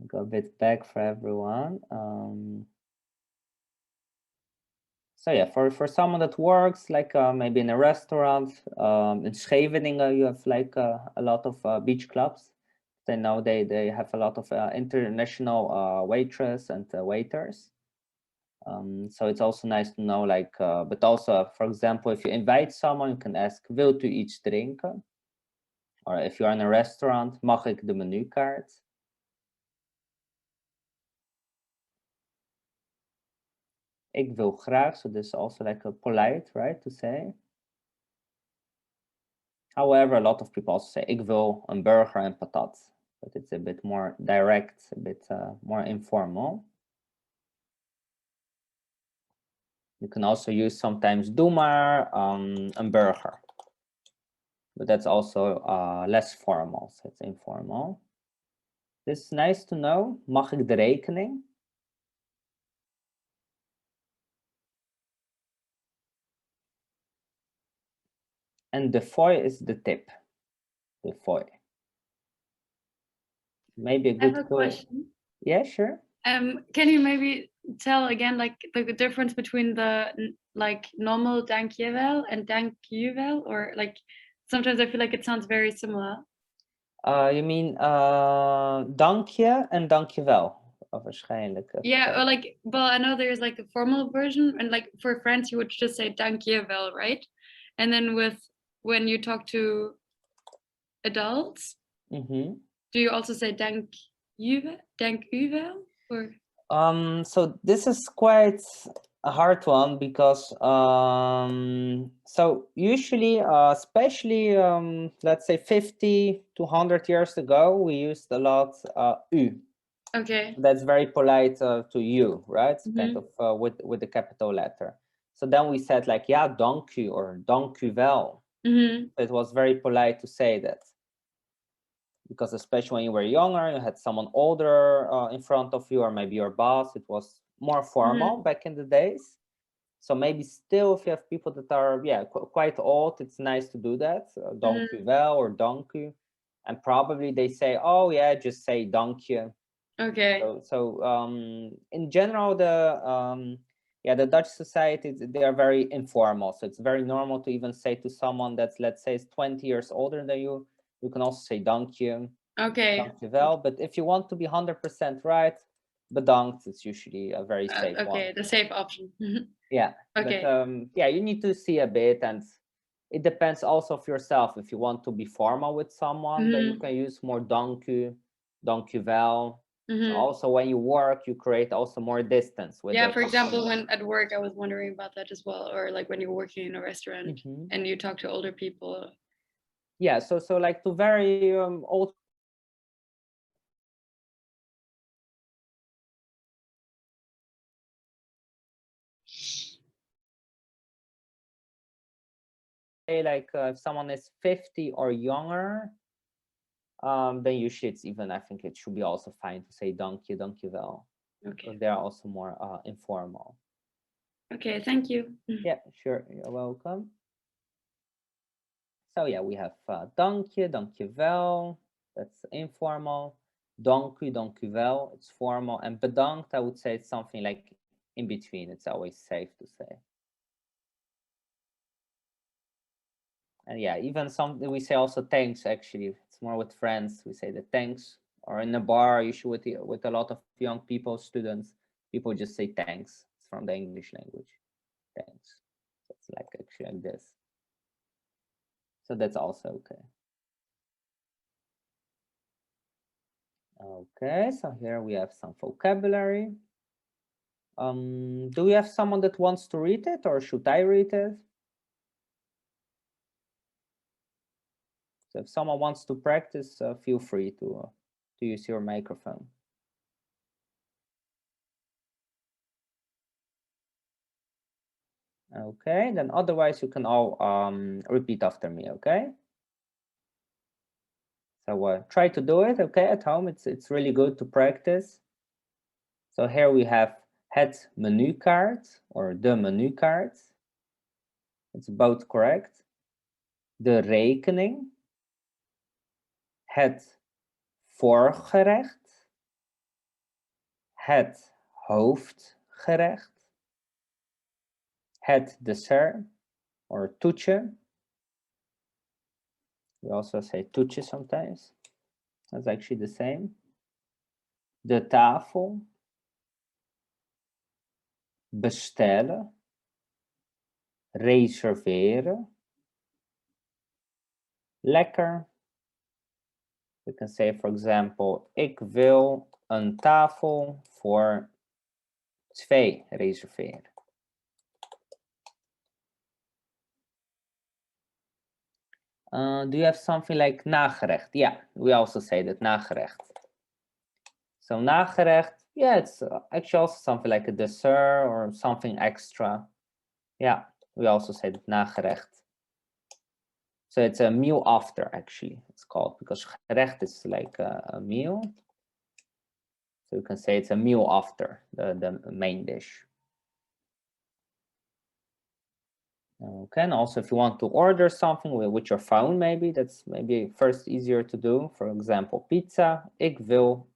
Go a bit back for everyone. So yeah, for someone that works like maybe in a restaurant, in Scheveningen you have like a lot of beach clubs. They know they have a lot of international waitress and waiters. So it's also nice to know like, but also for example, if you invite someone, you can ask, wilt u iets drinken? Or if you're in a restaurant, mag ik de menukaart? Ik wil graag, so this is also like a polite, right, to say. However, a lot of people also say ik wil een burger en patat, but it's a bit more direct, a bit more informal. You can also use sometimes doe maar een burger, but that's also less formal, so it's informal. This is nice to know. Mag ik de rekening? And de fooi is the tip. De fooi. Maybe a I have good a question. Yeah, sure. Can you maybe tell again, like the difference between the like normal dankjewel and dankjewel, or like sometimes I feel like it sounds very similar. You mean dank je en dankjewel? Waarschijnlijk. Yeah, or like, well, I know there's like a formal version, and like for French, you would just say dankjewel, right? And then when you talk to adults, Mhm. do you also say dank u wel, or? So this is quite a hard one because so usually, especially let's say 50 to 100 years ago, we used a lot u. Okay. That's very polite to you, right? It's kind of with the capital letter. So then we said like, yeah, dank u or dank u wel. It was very polite to say that. Because especially when you were younger, you had someone older in front of you, or maybe your boss, it was more formal back in the days. So maybe still, if you have people that are, yeah, quite old, it's nice to do that. Dank u wel or dank u. And probably they say, oh yeah, just say dank je. Okay. So in general, the Dutch society, they are very informal. So it's very normal to even say to someone that's, let's say, is 20 years older than you, you can also say dank je, Okay. dankjewel. But if you want to be 100% right, bedankt, it's usually a very safe one. Okay, the safe option. Yeah. Okay. But yeah, you need to see a bit, and it depends also of yourself. If you want to be formal with someone, then you can use more dank u, dankjewel. So also when you work, you create also more distance with Yeah, the for example, customer. when at work, I was wondering about that as well, or like when you're working in a restaurant and you talk to older people. Yeah, so like to very old like if someone is 50 or younger, then usually it's even, I think it should be also fine to say dank je, dankjewel. Okay. Because they're also more informal. Okay, thank you. Yeah, sure, you're welcome. So yeah, we have dank je, dankjewel, that's informal. Dank u, dankjewel, it's formal. And bedankt, I would say it's something like in between. It's always safe to say. And yeah, even something we say also thanks, actually. It's more with friends, we say the thanks. Or in a bar, usually with a lot of young people, students, people just say thanks. It's from the English language. Thanks. So it's like actually like this. So that's also okay. Okay, so here we have some vocabulary. Do we have someone that wants to read it, or should I read it? So if someone wants to practice, feel free to use your microphone. Okay, then otherwise you can all repeat after me, okay? So try to do it, okay, at home. It's really good to practice. So here we have het menukaart or de menukaart. It's both correct. De rekening. Het voorgerecht. Het hoofdgerecht. Het dessert or toetje. We also say toetje sometimes. That's actually the same. De tafel. Bestellen. Reserveren. Lekker. We can say, for example, ik wil een tafel voor 2 reserveren. Do you have something like nagerecht? Yeah, we also say that nagerecht. So nagerecht, yeah, it's actually also something like a dessert or something extra. Yeah, we also say that nagerecht. So it's a meal after, actually, it's called, because gerecht is like a meal. So you can say it's a meal after the main dish. Okay, and also if you want to order something with your phone, maybe that's maybe first easier to do. For example, pizza. Ik wil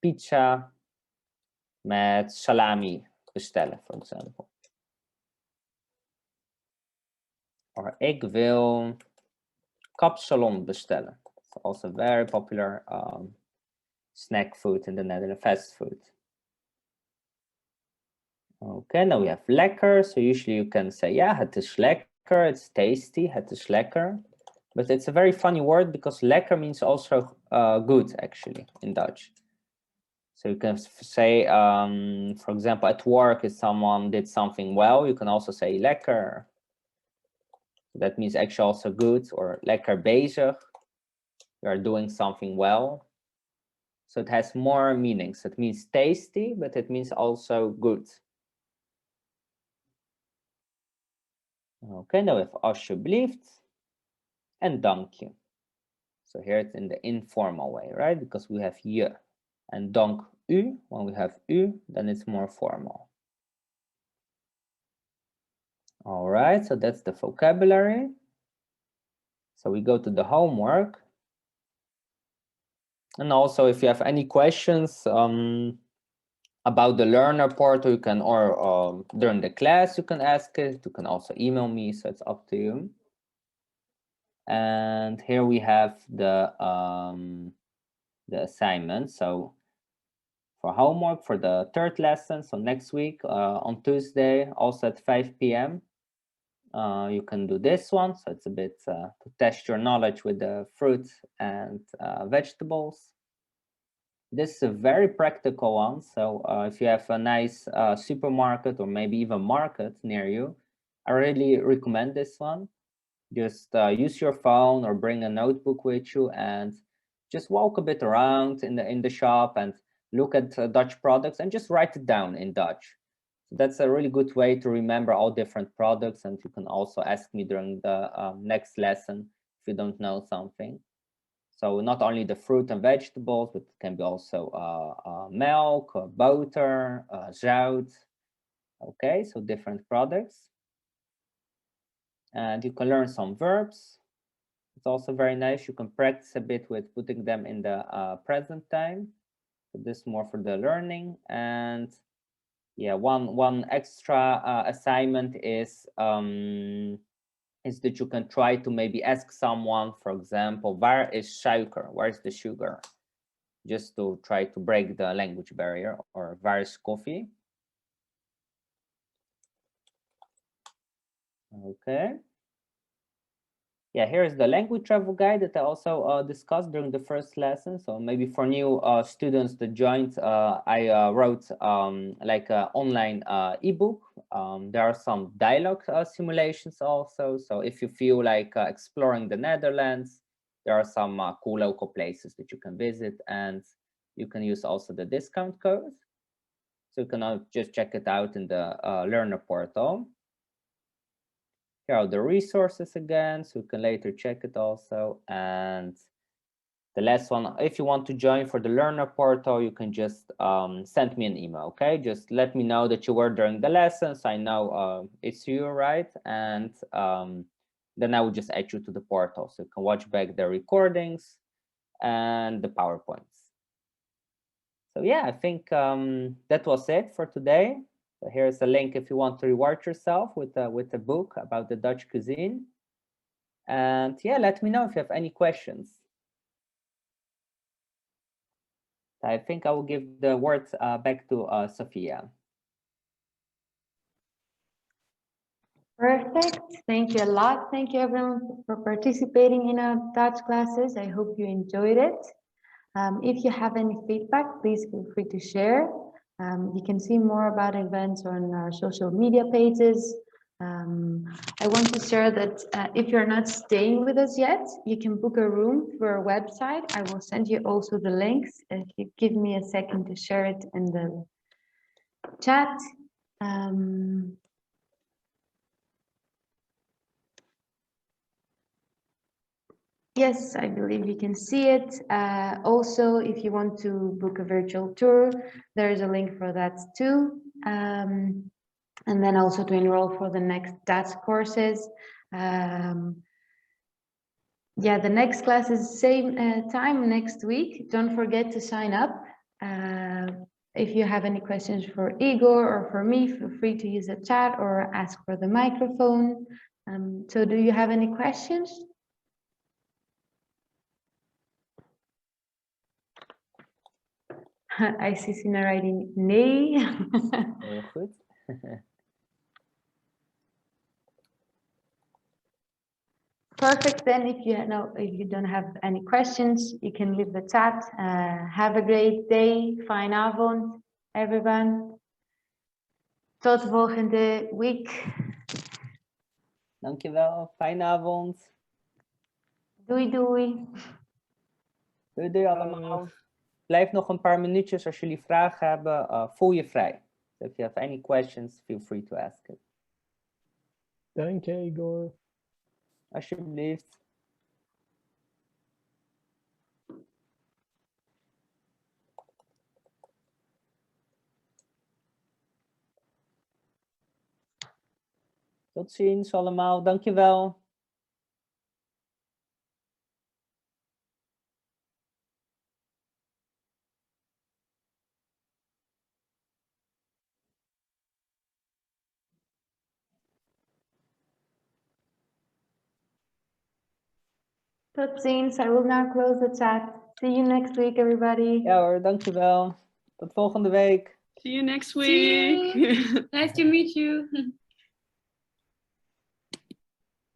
pizza met salami bestellen, for example. Or ik wil kapsalon bestellen. It's also very popular snack food in the Netherlands, fast food. Okay, now we have lekker. So usually you can say, yeah, het is lekker, it's tasty, het is lekker. But it's a very funny word because lekker means also good, actually, in Dutch. So you can say, for example, at work, if someone did something well, you can also say lekker. That means actually also good, or lekker bezig. You are doing something well. So it has more meanings. It means tasty, but it means also good. Okay, now we have alsjeblieft and dank je. So here it's in the informal way, right? Because we have je. And dank u, when we have u, then it's more formal. All right, so that's the vocabulary. So we go to the homework. And also if you have any questions about the learner portal, you can, or during the class, you can ask it. You can also email me, so it's up to you. And here we have the assignment. So for homework for the third lesson, so next week on Tuesday, also at 5 p.m. You can do this one. So it's a bit to test your knowledge with the fruit and vegetables. This is a very practical one. So if you have a nice supermarket or maybe even market near you, I really recommend this one. Just use your phone or bring a notebook with you and just walk a bit around in the shop and look at Dutch products and just write it down in Dutch. So that's a really good way to remember all different products, and you can also ask me during the next lesson if you don't know something. So not only the fruit and vegetables, but it can be also milk, butter, zout. Okay, so different products. And you can learn some verbs. It's also very nice. You can practice a bit with putting them in the present time. So this is more for the learning. And yeah, one extra assignment is that you can try to maybe ask someone, for example, waar is suiker? Where is the sugar? Just to try to break the language barrier. Or waar is koffie? Okay. Yeah, here's the language travel guide that I also discussed during the first lesson. So maybe for new students that joined, I wrote like an online ebook. There are some dialogue simulations also. So if you feel like exploring the Netherlands, there are some cool local places that you can visit, and you can use also the discount code. So you can just check it out in the learner portal. Here are the resources again, so you can later check it also. And the last one, if you want to join for the learner portal, you can just send me an email, okay? Just let me know that you were during the lessons. I know it's you, right? And then I will just add you to the portal, so you can watch back the recordings and the PowerPoints. So yeah, I think that was it for today. So here's a link if you want to reward yourself with a book about the Dutch cuisine. And yeah, let me know if you have any questions. I think I will give the words back to Sophia. Perfect. Thank you a lot. Thank you everyone for participating in our Dutch classes. I hope you enjoyed it. If you have any feedback, please feel free to share. You can see more about events on our social media pages. I want to share that if you're not staying with us yet, you can book a room through our website. I will send you also the links. If you give me a second to share it in the chat. Yes, I believe you can see it. Also, if you want to book a virtual tour, there is a link for that too. And then also to enroll for the next Dutch courses. Yeah, the next class is same time next week. Don't forget to sign up. If you have any questions for Igor or for me, feel free to use the chat or ask for the microphone. So do you have any questions? I see Sina writing nee. Heel goed. Perfect. Then if you don't have any questions, you can leave the chat. Have a great day. Fijne avond, everyone. Tot volgende week. Dankjewel. Fijne avond. Doei doei. Doei doei allemaal. Blijf nog een paar minuutjes als jullie vragen hebben. Voel je vrij. So if you have any questions, feel free to ask it. Dank je, Igor. Alsjeblieft. Tot ziens allemaal. Dankjewel. Tot ziens. I will now close the chat. See you next week, everybody. Ja hoor, dankjewel. Tot volgende week. See you next See week. Nice to meet you.